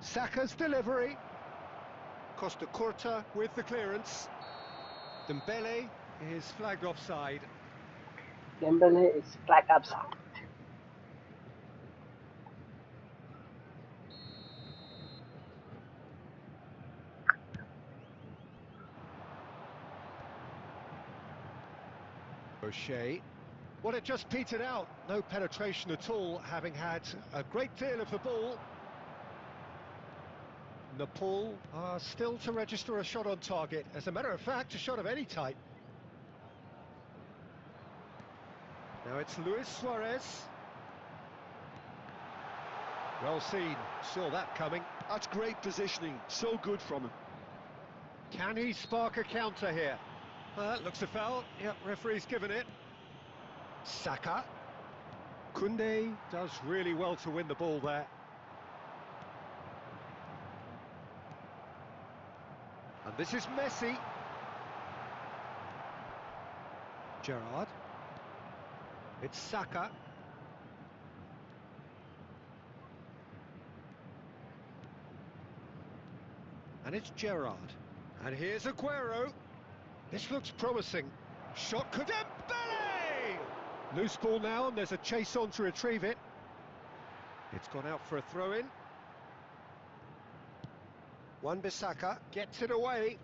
Saka's delivery. Costa Curta with the clearance. Dembele is flagged offside. Dembele is flag upside. O'Shea. Well, it just petered out. No penetration at all, having had a great deal of the ball. Nepal are still to register a shot on target. As a matter of fact, a shot of any type. Now it's Luis Suarez. Well seen, saw that coming. That's great positioning, so good from him. Can he spark a counter here? That looks a foul. Yep, referee's given it. Saka. Koundé does really well to win the ball there. And this is Messi. Gerrard. It's Saka. And it's Gerrard. And here's Aguero. This looks promising. Shot could Dembele! Loose ball now, and there's a chase on to retrieve it. It's gone out for a throw-in. Wan-Bissaka gets it away.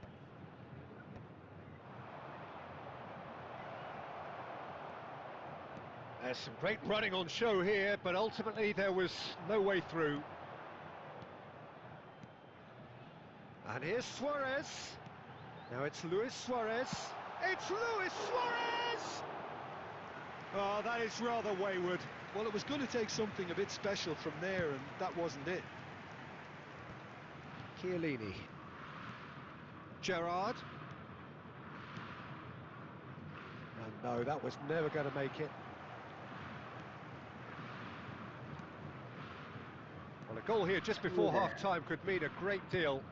There's some great running on show here, but ultimately there was no way through. And here's Suarez. Now it's Luis Suarez. It's Luis Suarez! Oh, that is rather wayward. Well, it was going to take something a bit special from there, and that wasn't it. Chiellini. Gerrard. And no, that was never going to make it. Well, a goal here just before half-time could mean a great deal.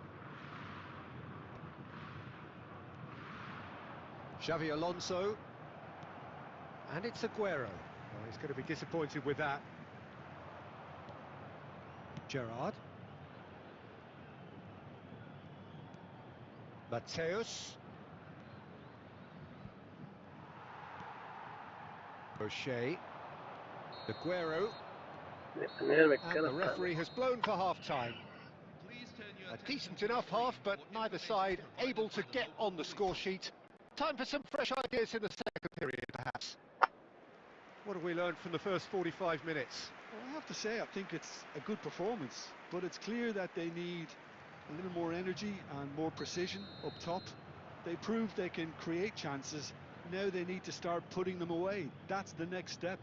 Xavi Alonso. And it's Aguero. Well, he's going to be disappointed with that. Gerrard. Mateus. O'Shea. Aguero. And the referee has blown for half-time. A decent enough half, but neither side able to get on the score sheet. Time for some fresh ideas in the second period, perhaps. What have we learned from the first 45 minutes? Well, I have to say, I think it's a good performance, but it's clear that they need a little more energy and more precision up top. They proved they can create chances. Now they need to start putting them away. That's the next step.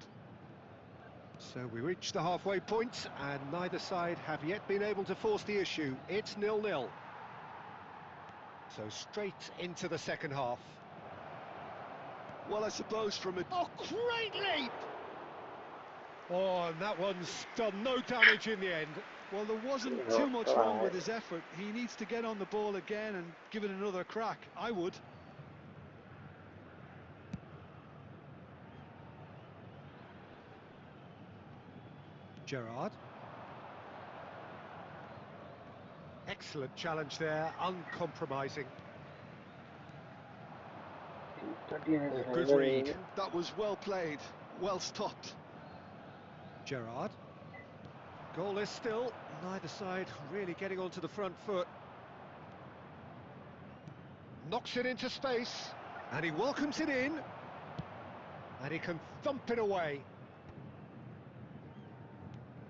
So we reach the halfway point, and neither side have yet been able to force the issue. It's 0-0. So straight into the second half. Well, I suppose from a... Oh, great leap! Oh, and that one's done no damage in the end. Well, there wasn't No, too much wrong with his effort. He needs to get on the ball again and give it another crack. I would. Gerrard. Excellent challenge there, uncompromising. Oh, good read. That was well played, well stopped. Gerrard. Goalless still, neither side really getting onto the front foot. Knocks it into space, and he welcomes it in, and he can thump it away.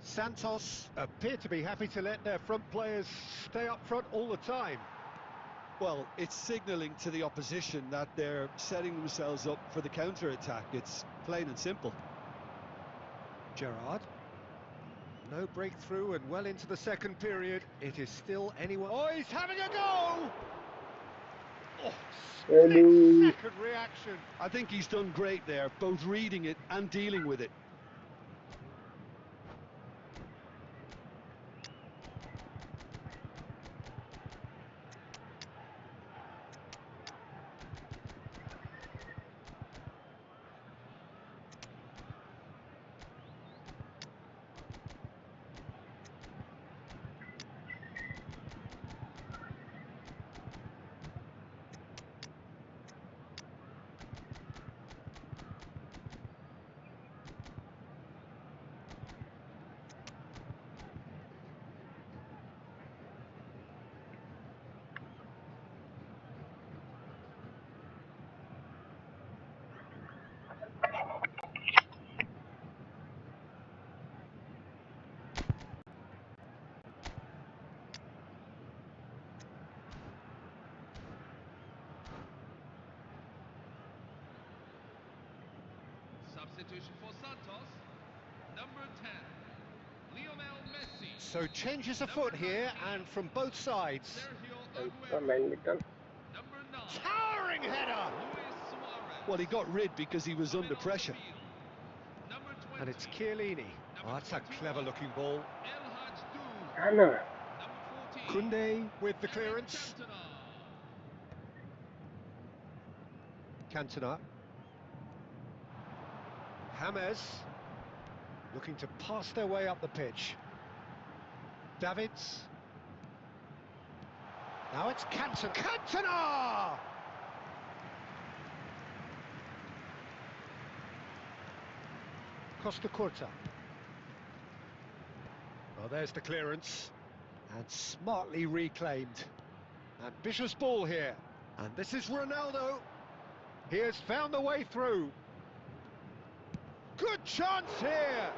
Santos appear to be happy to let their front players stay up front all the time. Well, it's signalling to the opposition that they're setting themselves up for the counter-attack. It's plain and simple. Gerrard. No breakthrough and well into the second period. It is still anyone. Oh, he's having a go! Oh, split-second reaction. I think he's done great there, both reading it and dealing with it. Substitution for Santos, number 10, Lionel Messi. So changes afoot here, and from both sides. Sergio Aguero, number 9, Towering header! Luis Suarez. Well, he got rid because he was under pressure. Number 20, And it's Chiellini. Oh, that's a clever-looking ball. El Haddoud. Number 14, Kunde with the clearance. Cantona. James looking to pass their way up the pitch. Davids. Now it's Cantona. Cantona! Costa Curta. Well, there's the clearance. And smartly reclaimed. Ambitious ball here. And this is Ronaldo. He has found the way through. Good chance here.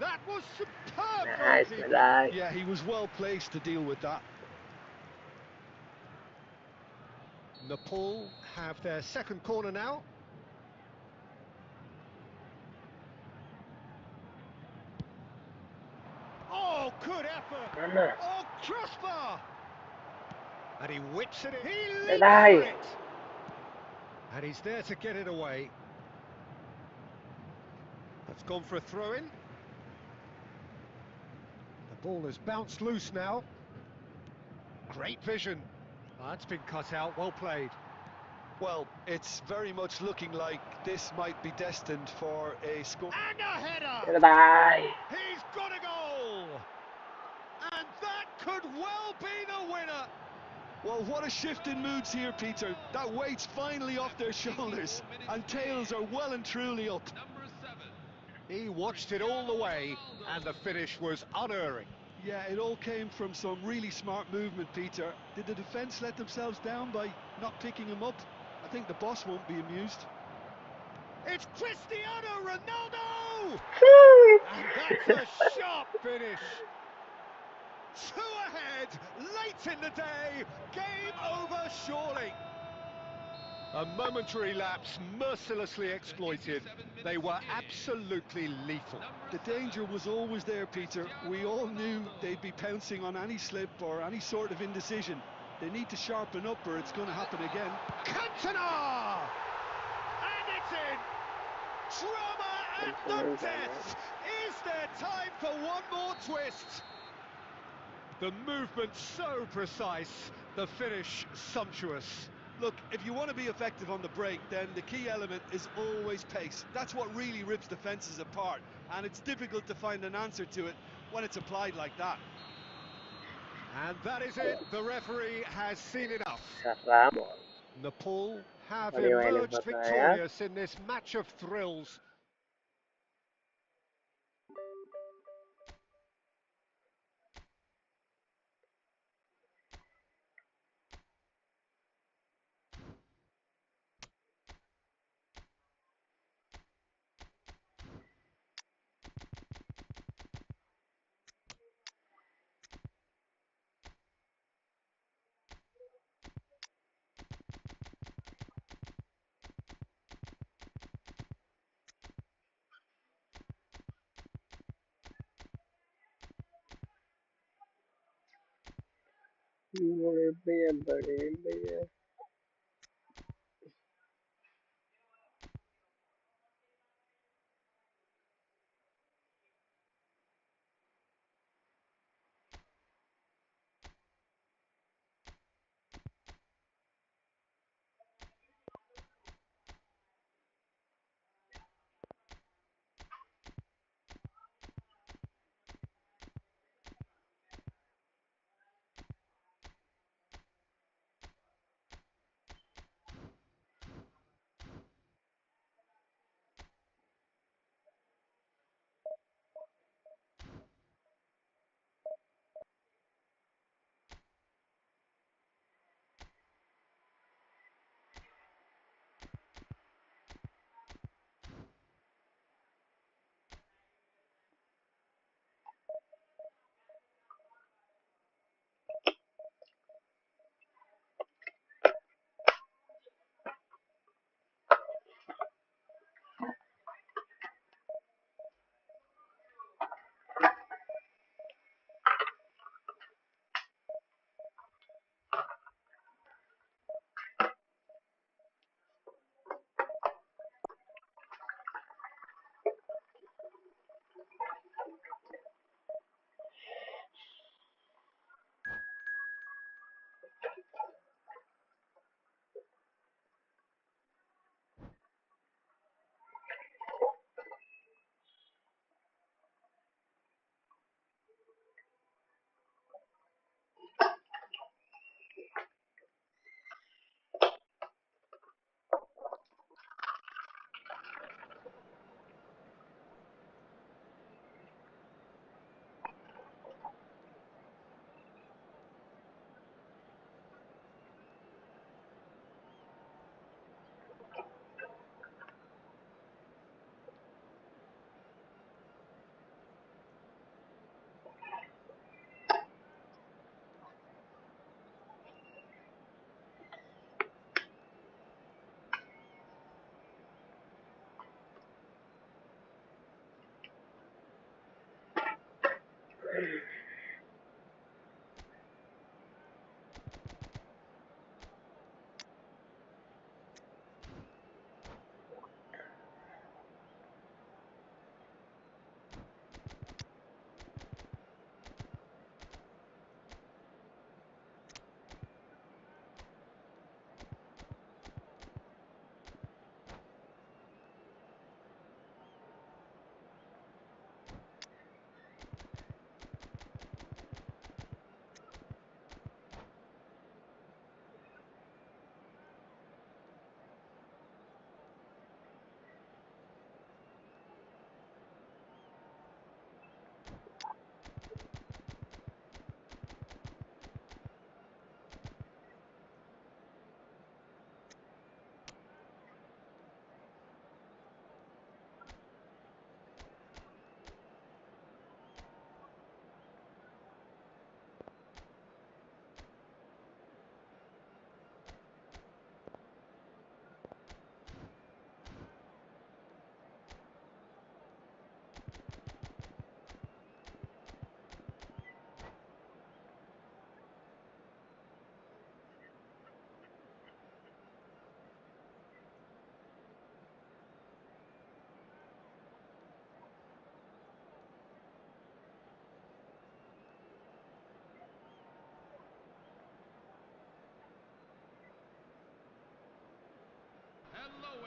That was superb. Nice, nice. Yeah, he was well placed to deal with that. Nepal have their second corner now. Oh, good effort. Oh, crossbar. And he whips it in. He leaps for it. And he's there to get it away. That's gone for a throw-in. The ball has bounced loose now. Great vision. That's been cut out, well played. Well, it's very much looking like this might be destined for a score. And a header! Goodbye. He's got a goal! And that could well be the winner! Well, what a shift in moods here, Peter. That weight's finally off their shoulders, and tails are well and truly up. Number 7, He watched it all the way, and the finish was unerring. Yeah, it all came from some really smart movement, Peter. Did the defence let themselves down by not picking him up? I think the boss won't be amused. It's Cristiano Ronaldo! And that's a sharp finish. 2 ahead, late in the day, game over surely. A momentary lapse mercilessly exploited. They were absolutely lethal. The danger was always there, Peter. We all knew they'd be pouncing on any slip or any sort of indecision. They need to sharpen up or it's going to happen again. Cantona! And it's in! Drama and dunked it! Is there time for one more twist? The movement so precise, the finish sumptuous. Look, if you want to be effective on the break, then the key element is always pace. That's what really rips defences apart, and it's difficult to find an answer to it when it's applied like that. And that is it, the referee has seen enough. Cerramos. Nepal have What do you mean, emerged Fataya? victorious in this match of thrills. बड़े भैया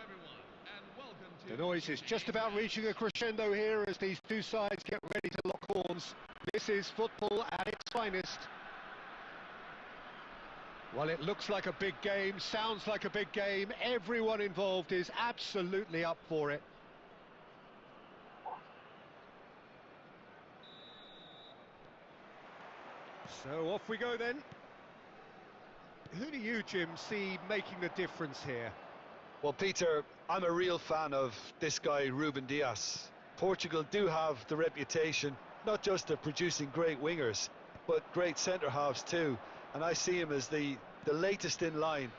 everyone, and welcome to... The noise is just about reaching a crescendo here as these two sides get ready to lock horns. This is football at its finest. Well, it looks like a big game, sounds like a big game. Everyone involved is absolutely up for it. So off we go then. Who do you, Jim, see making the difference here? Well, Peter, I'm a real fan of this guy, Ruben Dias. Portugal do have the reputation, not just of producing great wingers, but great centre-halves too. And I see him as the latest in line.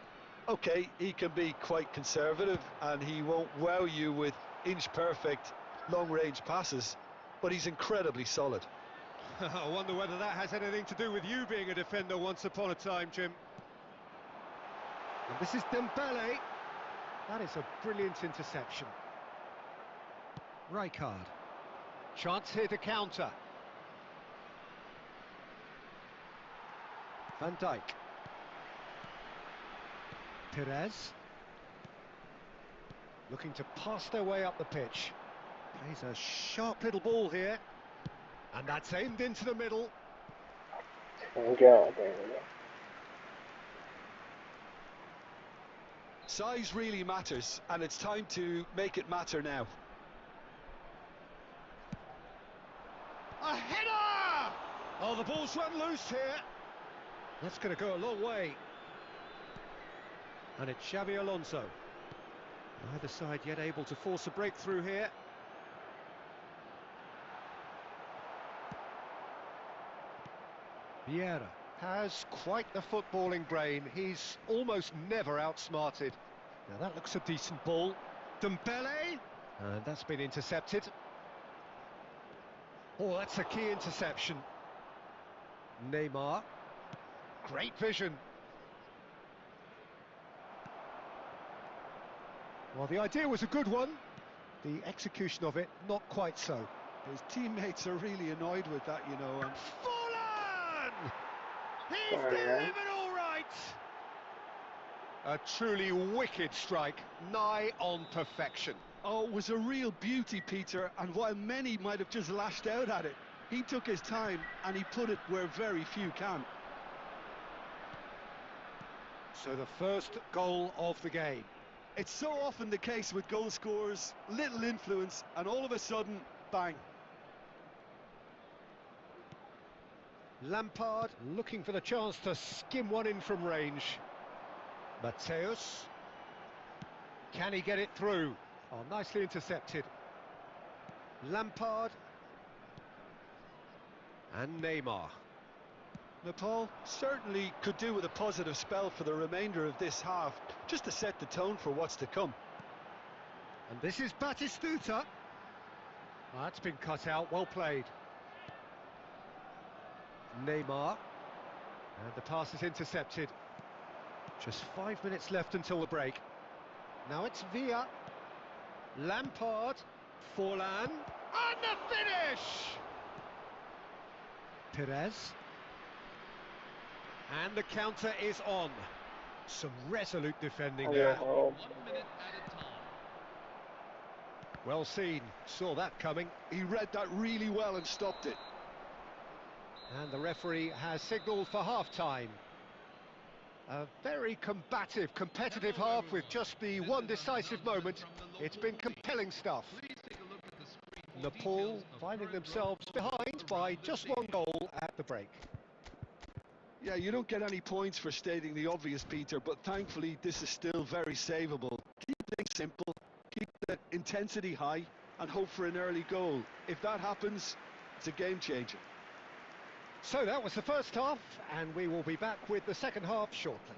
Okay, he can be quite conservative and he won't wow you with inch-perfect long-range passes, but he's incredibly solid. I wonder whether that has anything to do with you being a defender once upon a time, Jim. And this is Dembele. That is a brilliant interception. Rijkaard. Chance here to counter. Van Dijk. Perez. Looking to pass their way up the pitch. Plays a sharp little ball here. And that's aimed into the middle. Thank God. Size really matters, and it's time to make it matter now. A header! Oh, the ball's run loose here. That's going to go a long way. And it's Xabi Alonso. Neither side yet able to force a breakthrough here. Vieira has quite the footballing brain. He's almost never outsmarted. Now that looks a decent ball. Dembele! And that's been intercepted. Oh, that's a key interception. Neymar. Great vision. Well, the idea was a good one. The execution of it, not quite so. His teammates are really annoyed with that, you know. And Fallen! He's delivered all right! A truly wicked strike, nigh on perfection. oh, it was a real beauty, Peter, and while many might have just lashed out at it, he took his time and he put it where very few can. So the first goal of the game. It's so often the case with goal scorers, little influence, and all of a sudden, bang. Lampard looking for the chance to skim one in from range. Mateus. Can he get it through? Oh, nicely intercepted. Lampard. And Neymar. Nepal certainly could do with a positive spell for the remainder of this half, just to set the tone for what's to come. And this is Batistuta. That's been cut out, well played. Neymar. And the pass is intercepted. Just 5 minutes left until the break. Now it's Villa. Lampard. Forlan. And the finish! Perez. And the counter is on. Some resolute defending there. 1 minute at a time. Well seen, saw that coming. He read that really well and stopped it. And the referee has signalled for half-time. A very combative, competitive half with just the one decisive moment. It's been compelling stuff. Please take a look at the screen. Nepal finding themselves behind by just one goal at the break. Yeah, you don't get any points for stating the obvious, Peter, but thankfully this is still very savable. Keep things simple, keep the intensity high, and hope for an early goal. If that happens, it's a game changer. So that was the first half, and we will be back with the second half shortly.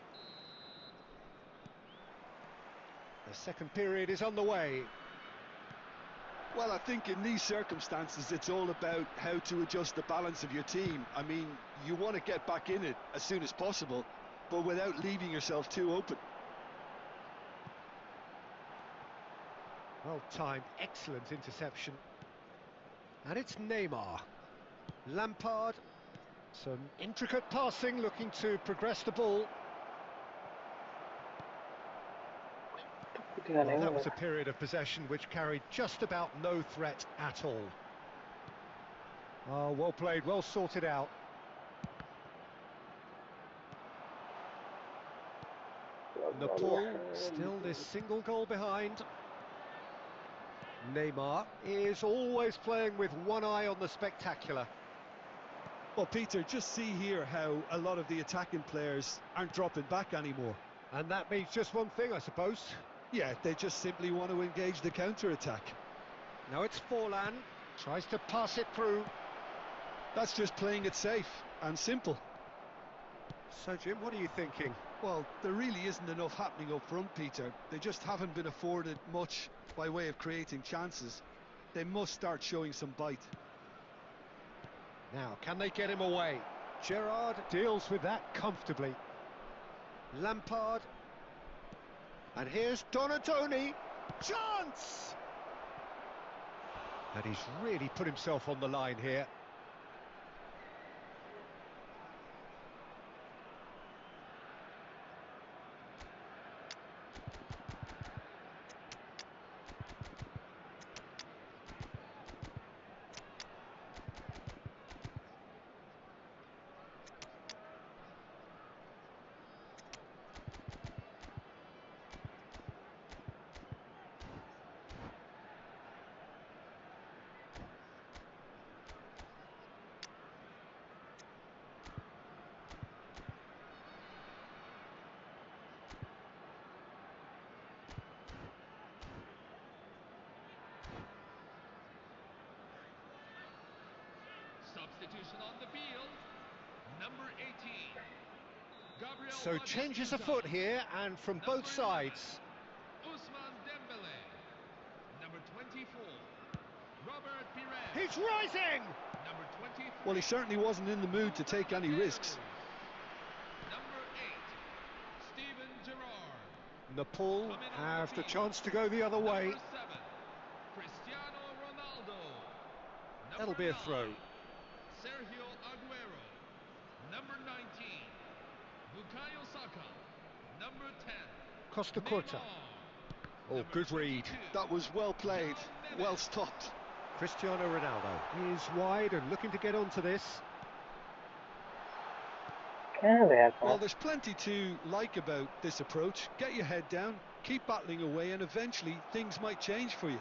The second period is underway. Well, I think in these circumstances it's all about how to adjust the balance of your team. I mean, you want to get back in it as soon as possible, but without leaving yourself too open. Well timed, excellent interception. And it's Neymar. Lampard. Some intricate passing, looking to progress the ball. Well, that was a period of possession which carried just about no threat at all. Oh, well played, well sorted out. Nepal still this single goal behind. Neymar is always playing with one eye on the spectacular. Well, Peter, just see here how a lot of the attacking players aren't dropping back anymore. And that means just one thing, I suppose. Yeah, they just simply want to engage the counter-attack. Now it's Forlan, tries to pass it through. That's just playing it safe and simple. So, Jim, what are you thinking? Well, there really isn't enough happening up front, Peter. They just haven't been afforded much by way of creating chances. They must start showing some bite. Now, can they get him away? Gerrard deals with that comfortably. Lampard. And here's Donatoni. Chance! And he's really put himself on the line here. Substitution on the field, number 18. Gabriel So changes afoot here, and from both sides. Ousmane Dembele, number 24. Robert Pires. He's rising! Number 23. Well, he certainly wasn't in the mood to take any risks. Number 8, Steven Gerrard. Nepal have the chance to go the other way. Number 7, Cristiano Ronaldo. That'll be a throw. Sergio Aguero. Number 19, Bukayo Saka. Number 10, Costa Curta. Oh, good read. That was well played, well stopped. Cristiano Ronaldo is wide and looking to get onto this. Well, there's plenty to like about this approach. Get your head down, keep battling away, and eventually things might change for you.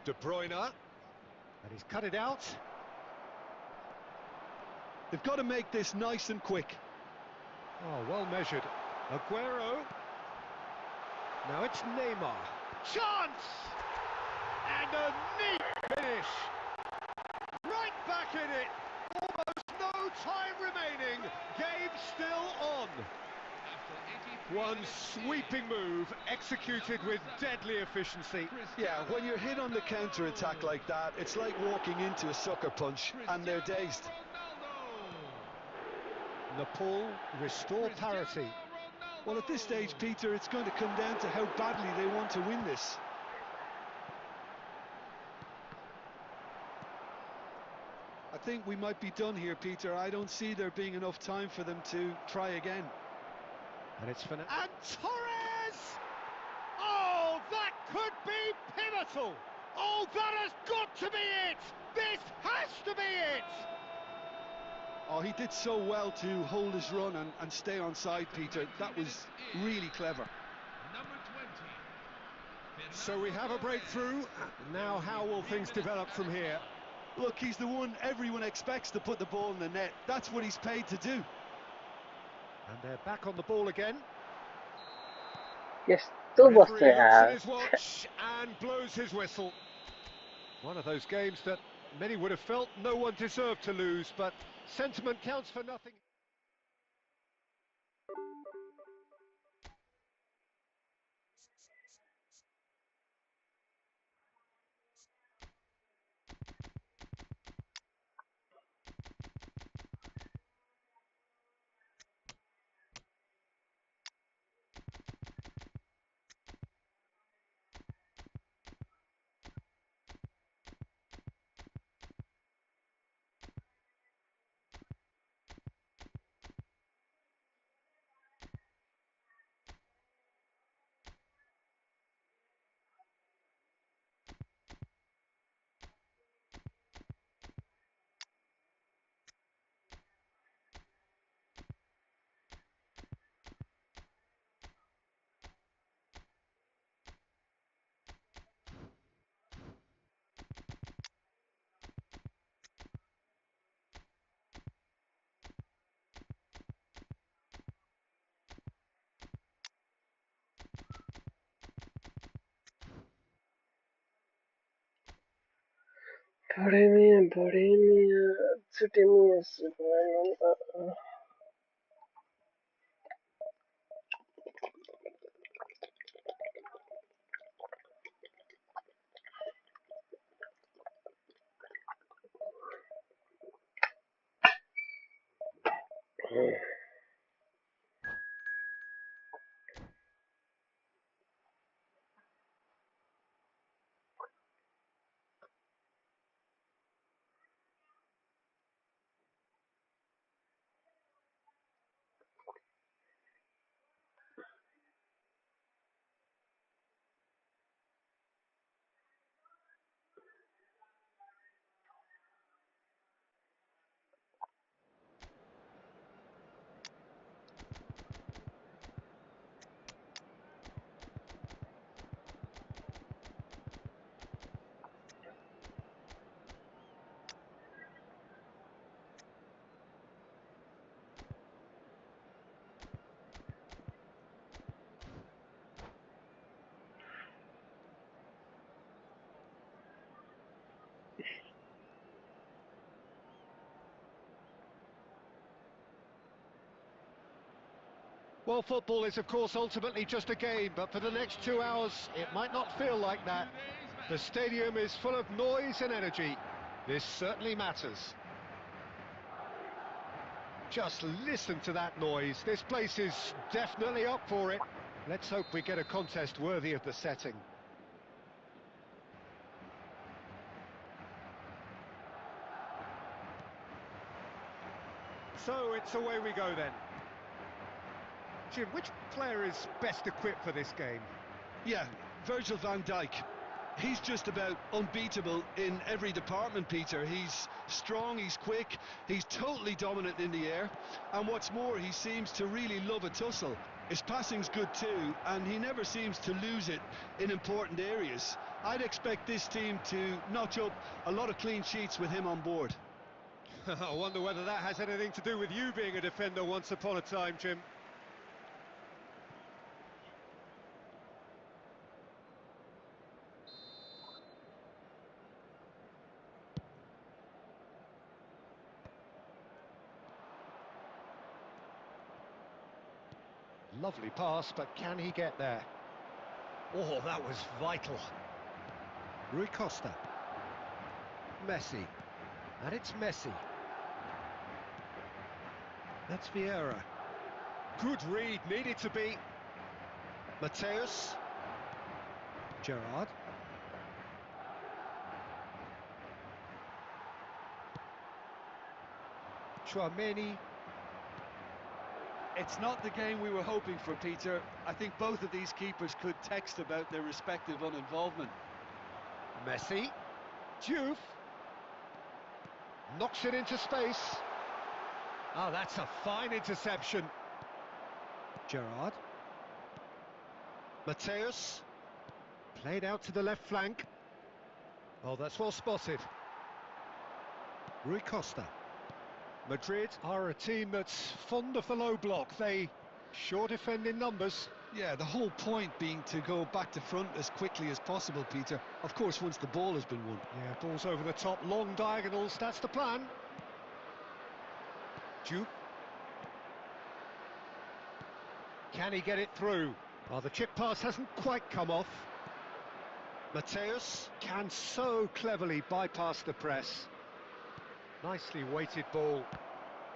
De Bruyne. And he's cut it out. They've got to make this nice and quick. Oh, well measured. Aguero. Now it's Neymar. Chance! And a neat finish. Right back in it. Almost no time remaining. Game still on. One sweeping move executed with deadly efficiency. Yeah, when you're hit on the counter-attack like that, it's like walking into a sucker punch and they're dazed. Nepal restore parity. Well, at this stage, Peter, it's going to come down to how badly they want to win this. I think we might be done here, Peter. I don't see there being enough time for them to try again. And it's and Torres! Oh, that could be pivotal! Oh, that has got to be it! This has to be it! Oh, he did so well to hold his run and stay on side, Peter. That was really clever. Number 20. So we have a breakthrough. Now how will things develop from here? Look, he's the one everyone expects to put the ball in the net. That's what he's paid to do. And they're back on the ball again. Yes, still must Referee looks at have. his watch and blows his whistle. One of those games that many would have felt no one deserved to lose, but sentiment counts for nothing. बड़े मियाँ छोटे मियाँ से Well, football is, of course, ultimately just a game, but for the next 2 hours, it might not feel like that. The stadium is full of noise and energy. This certainly matters. Just listen to that noise. This place is definitely up for it. Let's hope we get a contest worthy of the setting. So it's away we go then. Jim, which player is best equipped for this game? Yeah, Virgil van Dijk. He's just about unbeatable in every department, Peter. He's strong, he's quick, he's totally dominant in the air, and what's more, he seems to really love a tussle. His passing's good too, and he never seems to lose it in important areas. I'd expect this team to notch up a lot of clean sheets with him on board. I wonder whether that has anything to do with you being a defender once upon a time, Jim. Lovely pass, but can he get there? Oh, that was vital. Rui Costa. Messi. And it's Messi. That's Vieira. Good read, needed to be. Mateus. Gerrard. Chouameni. It's not the game we were hoping for, Peter. I think both of these keepers could text about their respective uninvolvement. Messi. Diouf. Knocks it into space. Oh, that's a fine interception. Gerrard. Mateus. Played out to the left flank. Oh, that's well spotted. Rui Costa. Madrid are a team that's fond of the low block. They sure defend in numbers. Yeah, the whole point being to go back to front as quickly as possible, Peter. Of course, once the ball has been won. Yeah, balls over the top, long diagonals, that's the plan. Duke. Can he get it through? Oh, the chip pass hasn't quite come off. Mateus can so cleverly bypass the press. Nicely weighted ball.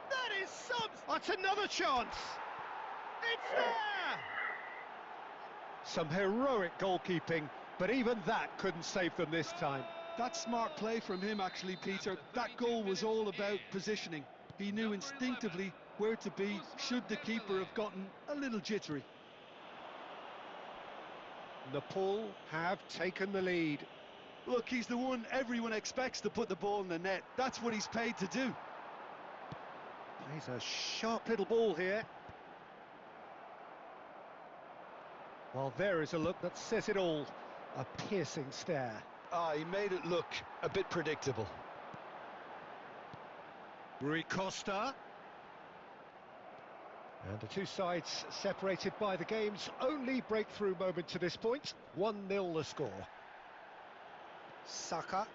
That is That's another chance! It's there! Some heroic goalkeeping, but even that couldn't save them this time. That's smart play from him, actually, Peter. That goal was all about positioning. He knew instinctively where to be should the keeper have gotten a little jittery. Nepal have taken the lead. Look, he's the one everyone expects to put the ball in the net. That's what he's paid to do. Plays a sharp little ball here. Well, there is a look that says it all. A piercing stare. He made it look a bit predictable. Rui Costa. And the two sides separated by the game's only breakthrough moment to this point. 1-0 the score. Saka.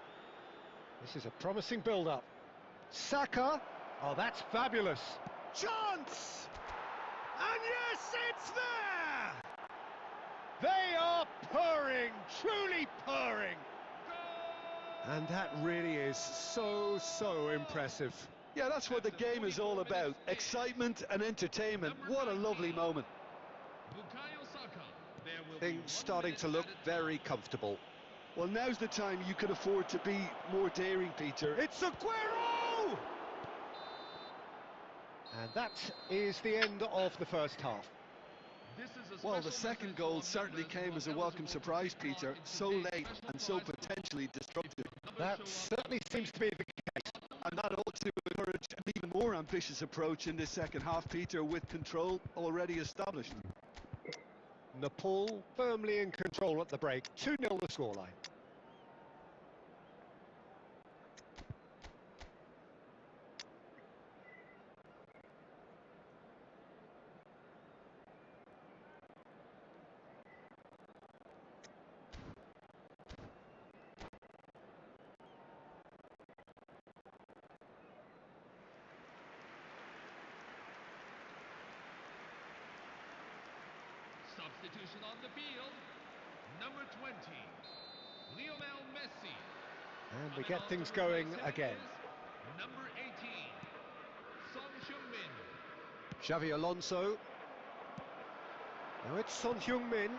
This is a promising build-up. Saka. Oh, that's fabulous. Chance! And yes, it's there! They are purring, truly purring. And that really is so impressive. Yeah, that's what the game is all about. Excitement and entertainment. What a lovely moment. Bukayo Saka. There will be Things 1 starting minute to look added very time. comfortable. Well, now's the time you could afford to be more daring, Peter. It's Aguero! And that is the end of the first half. This is a Well, the special second message goal for certainly members who came are as a welcome eligible to surprise, take part Peter. in So today's late special and so prize pool. potentially destructive. Numbers That show up. certainly seems to be the case. And that ought to encourage an even more ambitious approach in this second half, Peter, with control already established. Nepal firmly in control at the break. 2-0 the scoreline. Substitution on the field. Number 20, Lionel Messi. And we Coming get on things to going replace him again. is number 18, Son Heung-min. Xavi Alonso. Now it's Son Heung-min.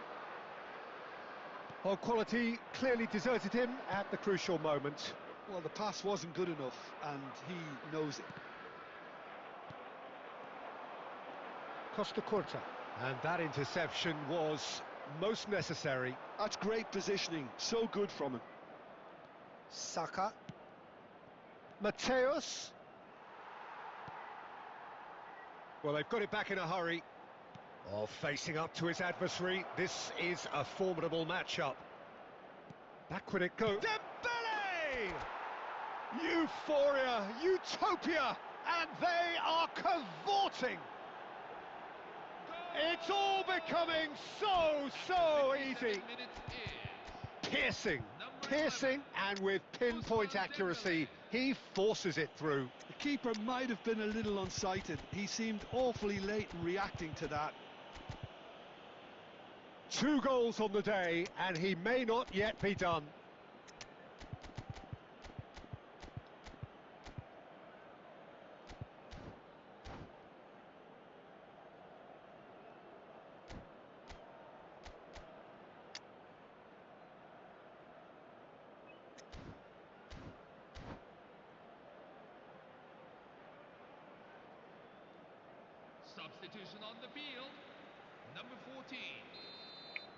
Well, quality clearly deserted him at the crucial moment. Well, the pass wasn't good enough, and he knows it. Costa Curta. And that interception was most necessary. That's great positioning. So good from him. Saka. Mateus. Well, they've got it back in a hurry. Oh, facing up to his adversary. This is a formidable matchup. Back would it go. Dembele! Euphoria, utopia, and they are cavorting. It's all becoming so easy. Piercing, and with pinpoint accuracy, he forces it through. The keeper might have been a little unsighted. He seemed awfully late in reacting to that. 2 goals on the day, and he may not yet be done. Substitution on the field. Number 14,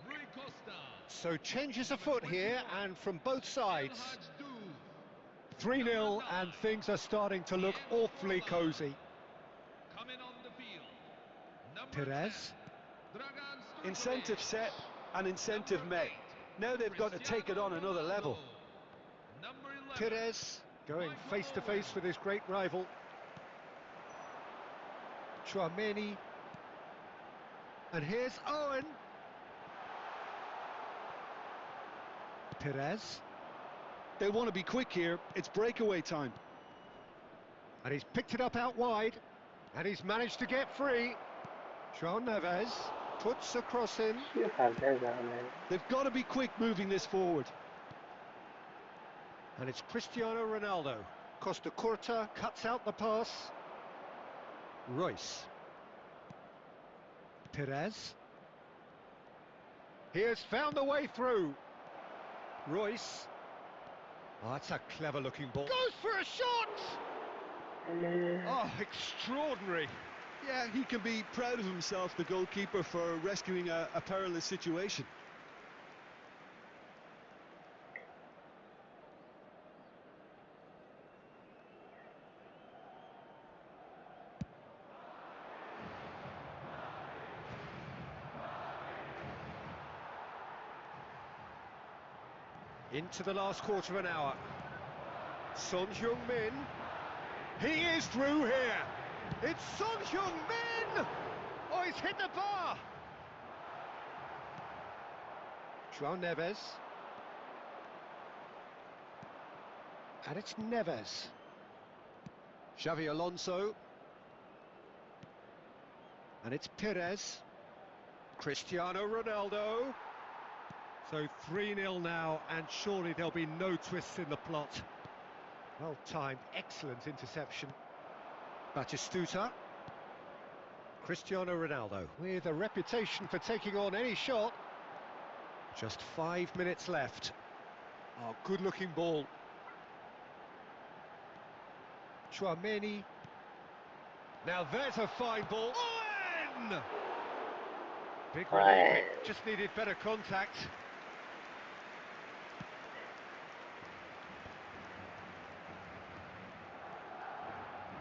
Rui Costa. So changes afoot here, and from both sides. 3-0, and things are starting to look awfully cosy. Coming on the field. Number Perez. 10, Dragan Stojkovic. Incentive set and incentive Number met. 8, Now they've got to take it on another level. Number 11, Perez going Michael face to face Owen. with his great rival. Chouameni. And here's Owen. Perez. They want to be quick here. It's breakaway time. And he's picked it up out wide. And he's managed to get free. João Neves puts a cross in. You have that man. They've got to be quick moving this forward. And it's Cristiano Ronaldo. Costa Curta cuts out the pass. Royce. Perez. He has found the way through. Royce. Oh, that's a clever looking ball. Goes for a shot! Oh, extraordinary. Yeah, he can be proud of himself, the goalkeeper, for rescuing a perilous situation. Into the last quarter of an hour. Son Heung-min. He is through here. It's Son Heung-min! Oh, he's hit the bar. João Neves. And it's Neves. Xavi Alonso. And it's Perez. Cristiano Ronaldo. So 3-0 now, and surely there'll be no twists in the plot. Well timed, excellent interception. Batistuta. Cristiano Ronaldo, with a reputation for taking on any shot. Just 5 minutes left. Oh, good-looking ball. Chouameni. Now there's a fine ball. Owen! Big relief, it just needed better contact.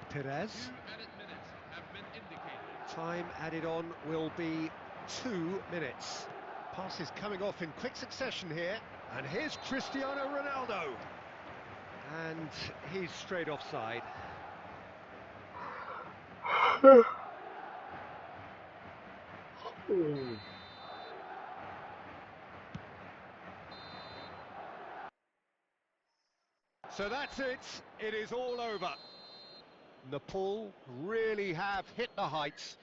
Perez. 2 added minutes have been indicated. Time added on will be 2 minutes. Passes coming off in quick succession here. And here's Cristiano Ronaldo. And he's straight offside. So that's it. It is all over. Nepal really have hit the heights.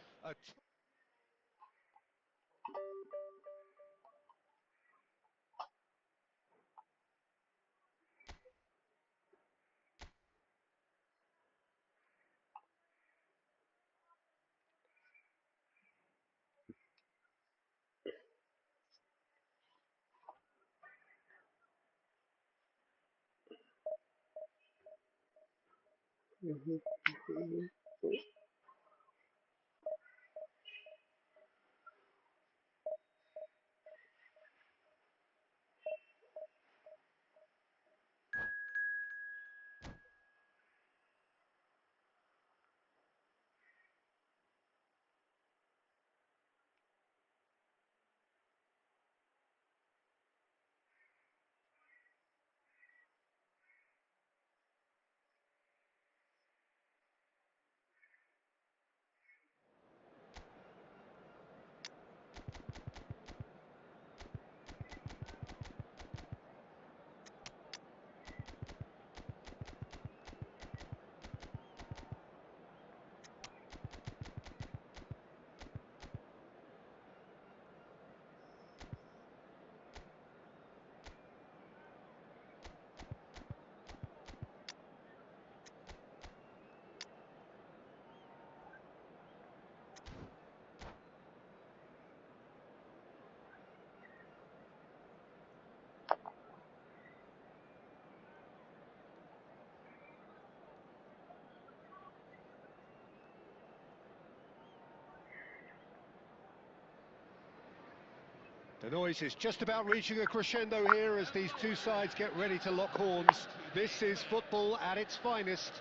The noise is just about reaching a crescendo here as these two sides get ready to lock horns. This is football at its finest.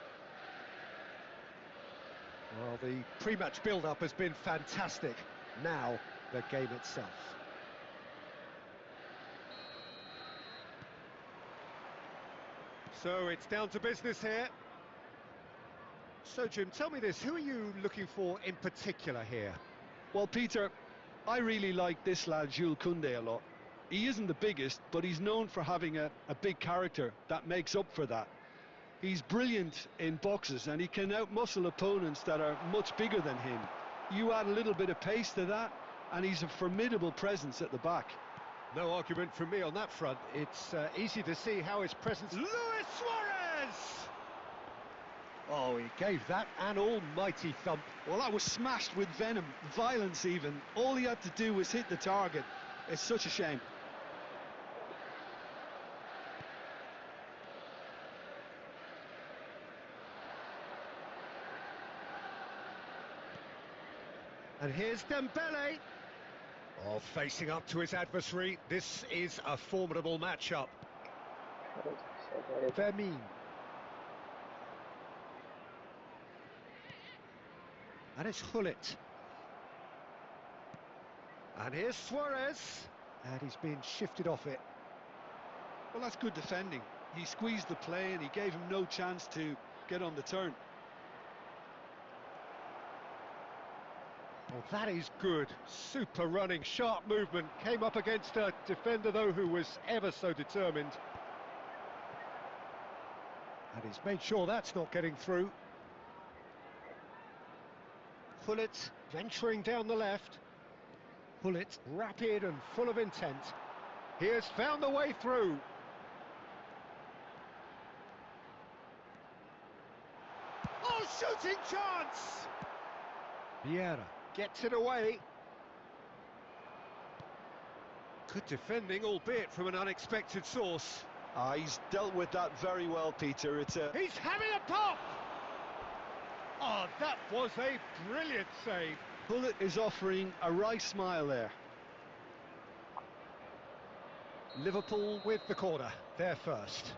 Well, the pre-match build-up has been fantastic. Now, the game itself. So it's down to business here. So, Jim, tell me this, who are you looking for in particular here? Well, Peter, I really like this lad, Jules Koundé, a lot. He isn't the biggest, but he's known for having a big character that makes up for that. He's brilliant in boxes, and he can outmuscle opponents that are much bigger than him. You add a little bit of pace to that, and he's a formidable presence at the back. No argument from me on that front. It's easy to see how his presence... Luis Suarez! Oh, he gave that an almighty thump. Well, that was smashed with venom, violence even. All he had to do was hit the target. It's such a shame. And here's Dembele. Oh, facing up to his adversary. This is a formidable matchup. Vermin. And it's Hullet. And here's Suarez. And he's been shifted off it. Well, that's good defending. He squeezed the play and he gave him no chance to get on the turn. Well, that is good. Super running, sharp movement. Came up against a defender, though, who was ever so determined. And he's made sure that's not getting through. Pullet venturing down the left. Pullet rapid and full of intent. He has found the way through. Oh, shooting chance! Vieira gets it away. Good defending, albeit from an unexpected source. He's dealt with that very well, Peter. He's having a pop! Oh, that was a brilliant save. Pullet is offering a wry smile there. Liverpool with the corner, they're first.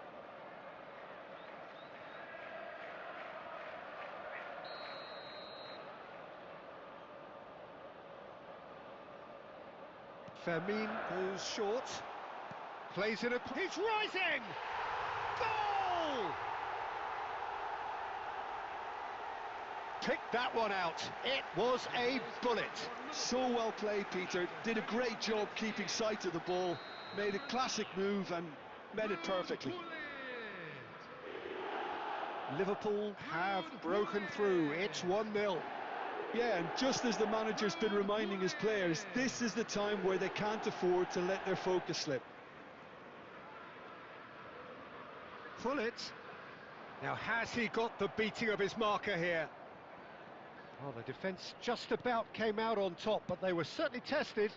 Fermin goes short. Plays it up. He's rising! Goal! Picked that one out. It was a bullet. So well played, Peter. Did a great job keeping sight of the ball. Made a classic move and met it perfectly. Liverpool have broken through. It's 1-0. Yeah, and just as the manager's been reminding his players, this is the time where they can't afford to let their focus slip. Pullet. Now, has he got the beating of his marker here? Well, the defence just about came out on top, but they were certainly tested.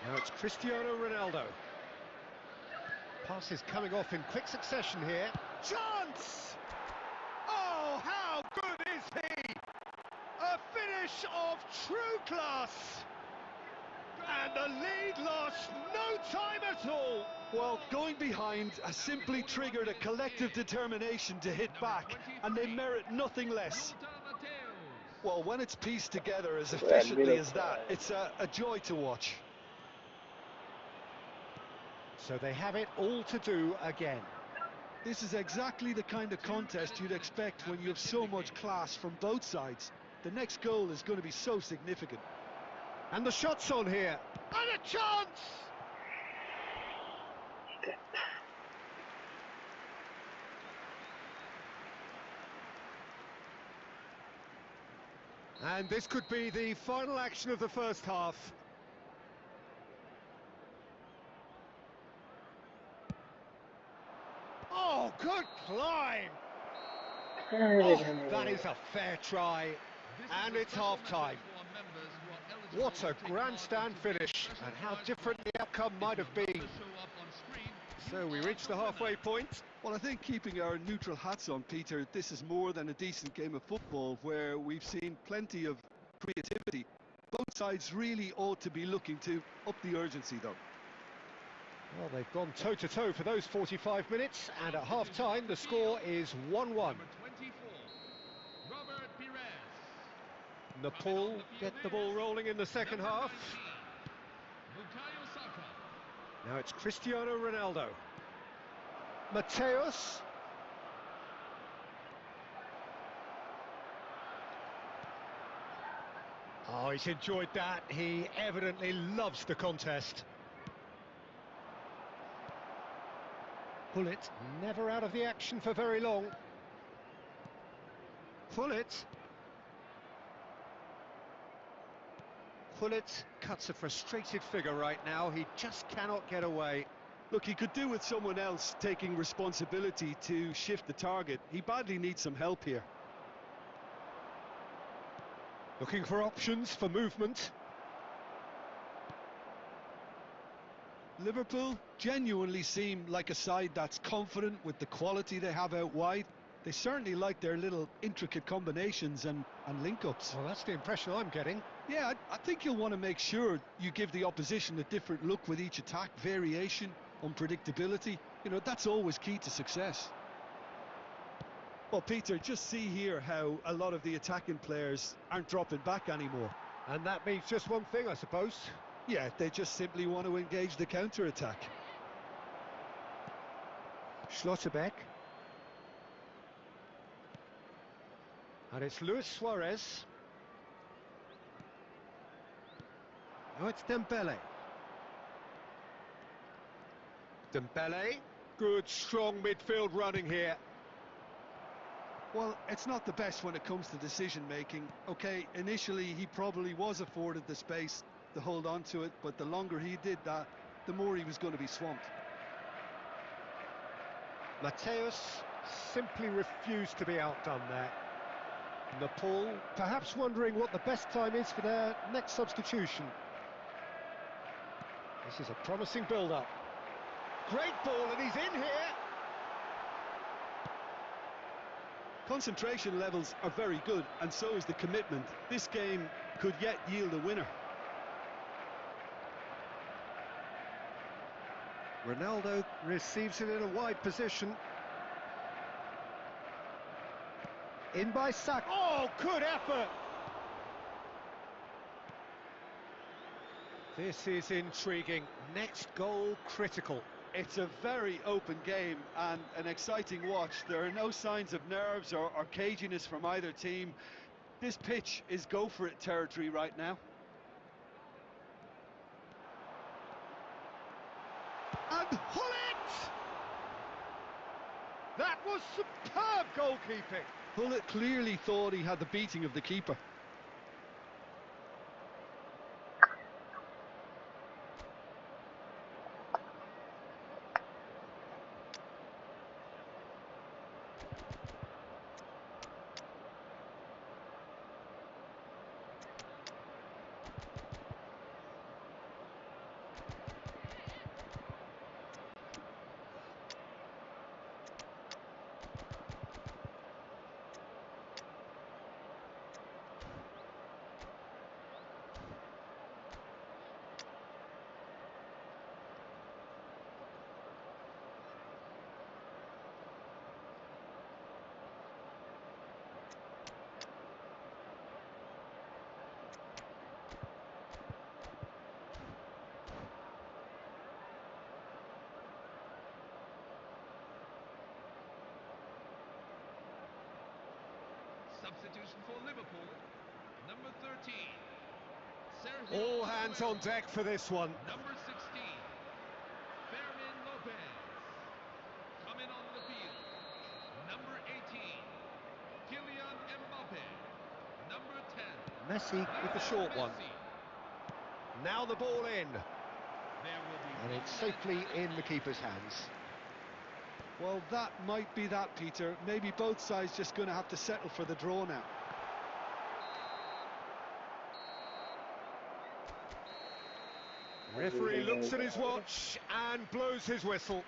Now it's Cristiano Ronaldo. Passes coming off in quick succession here. Chance! Oh, how good is he? A finish of true class. And the lead lost no time at all. Well, going behind has simply triggered a collective determination to hit back, and they merit nothing less. Well, when it's pieced together as efficiently as that, it's a joy to watch. So they have it all to do again. This is exactly the kind of contest you'd expect when you have so much class from both sides. The next goal is going to be so significant. And the shot's on here. And a chance! And this could be the final action of the first half. Oh, good climb! Oh, that is a fair try. And it's half-time. What a grandstand finish, and how different the outcome might have been. So we reach the halfway point. Well, I think keeping our neutral hats on, Peter, this is more than a decent game of football where we've seen plenty of creativity. Both sides really ought to be looking to up the urgency, though. Well, they've gone toe-to-toe for those 45 minutes, and at half-time the score is 1-1. Nepal get the ball rolling in the second half. Now it's Cristiano Ronaldo. Mateus. Oh, he's enjoyed that. He evidently loves the contest. Pullet never out of the action for very long. Pullet. Pullet cuts a frustrated figure right now. He just cannot get away. Look, he could do with someone else taking responsibility to shift the target. He badly needs some help here. Looking for options for movement. Liverpool genuinely seem like a side that's confident with the quality they have out wide. They certainly like their little intricate combinations and link-ups. Well, that's the impression I'm getting. Yeah, I think you'll want to make sure you give the opposition a different look with each attack. Variation, unpredictability, you know, that's always key to success. Well, Peter, just see here how a lot of the attacking players aren't dropping back anymore. And that means just one thing, I suppose. Yeah, they just simply want to engage the counter-attack. Schlotterbeck. And it's Luis Suarez. Now it's Dembele. Dembele, good strong midfield running here. Well, it's not the best when it comes to decision making. Okay, initially he probably was afforded the space to hold on to it, but the longer he did that, the more he was going to be swamped. Mateus simply refused to be outdone there. Nepal perhaps wondering what the best time is for their next substitution. This is a promising build-up. Great ball, and he's in here. Concentration levels are very good, and so is the commitment. This game could yet yield a winner. Ronaldo receives it in a wide position. In by Saka. Oh, good effort! This is intriguing. Next goal critical. It's a very open game and an exciting watch. There are no signs of nerves or caginess from either team. This pitch is go-for-it territory right now. And Hullet! That was superb goalkeeping. Hullet clearly thought he had the beating of the keeper. Substitution for Liverpool, number 13. All hands on deck for this one. Number 16, Fermin Lopez. Coming on the field, number 18, Kylian Mbappe. Number 10, Messi with the short one. Now the ball in. And it's safely in the keeper's hands. Well, that might be that, Peter. Maybe both sides just going to have to settle for the draw now. Referee looks at his watch and blows his whistle.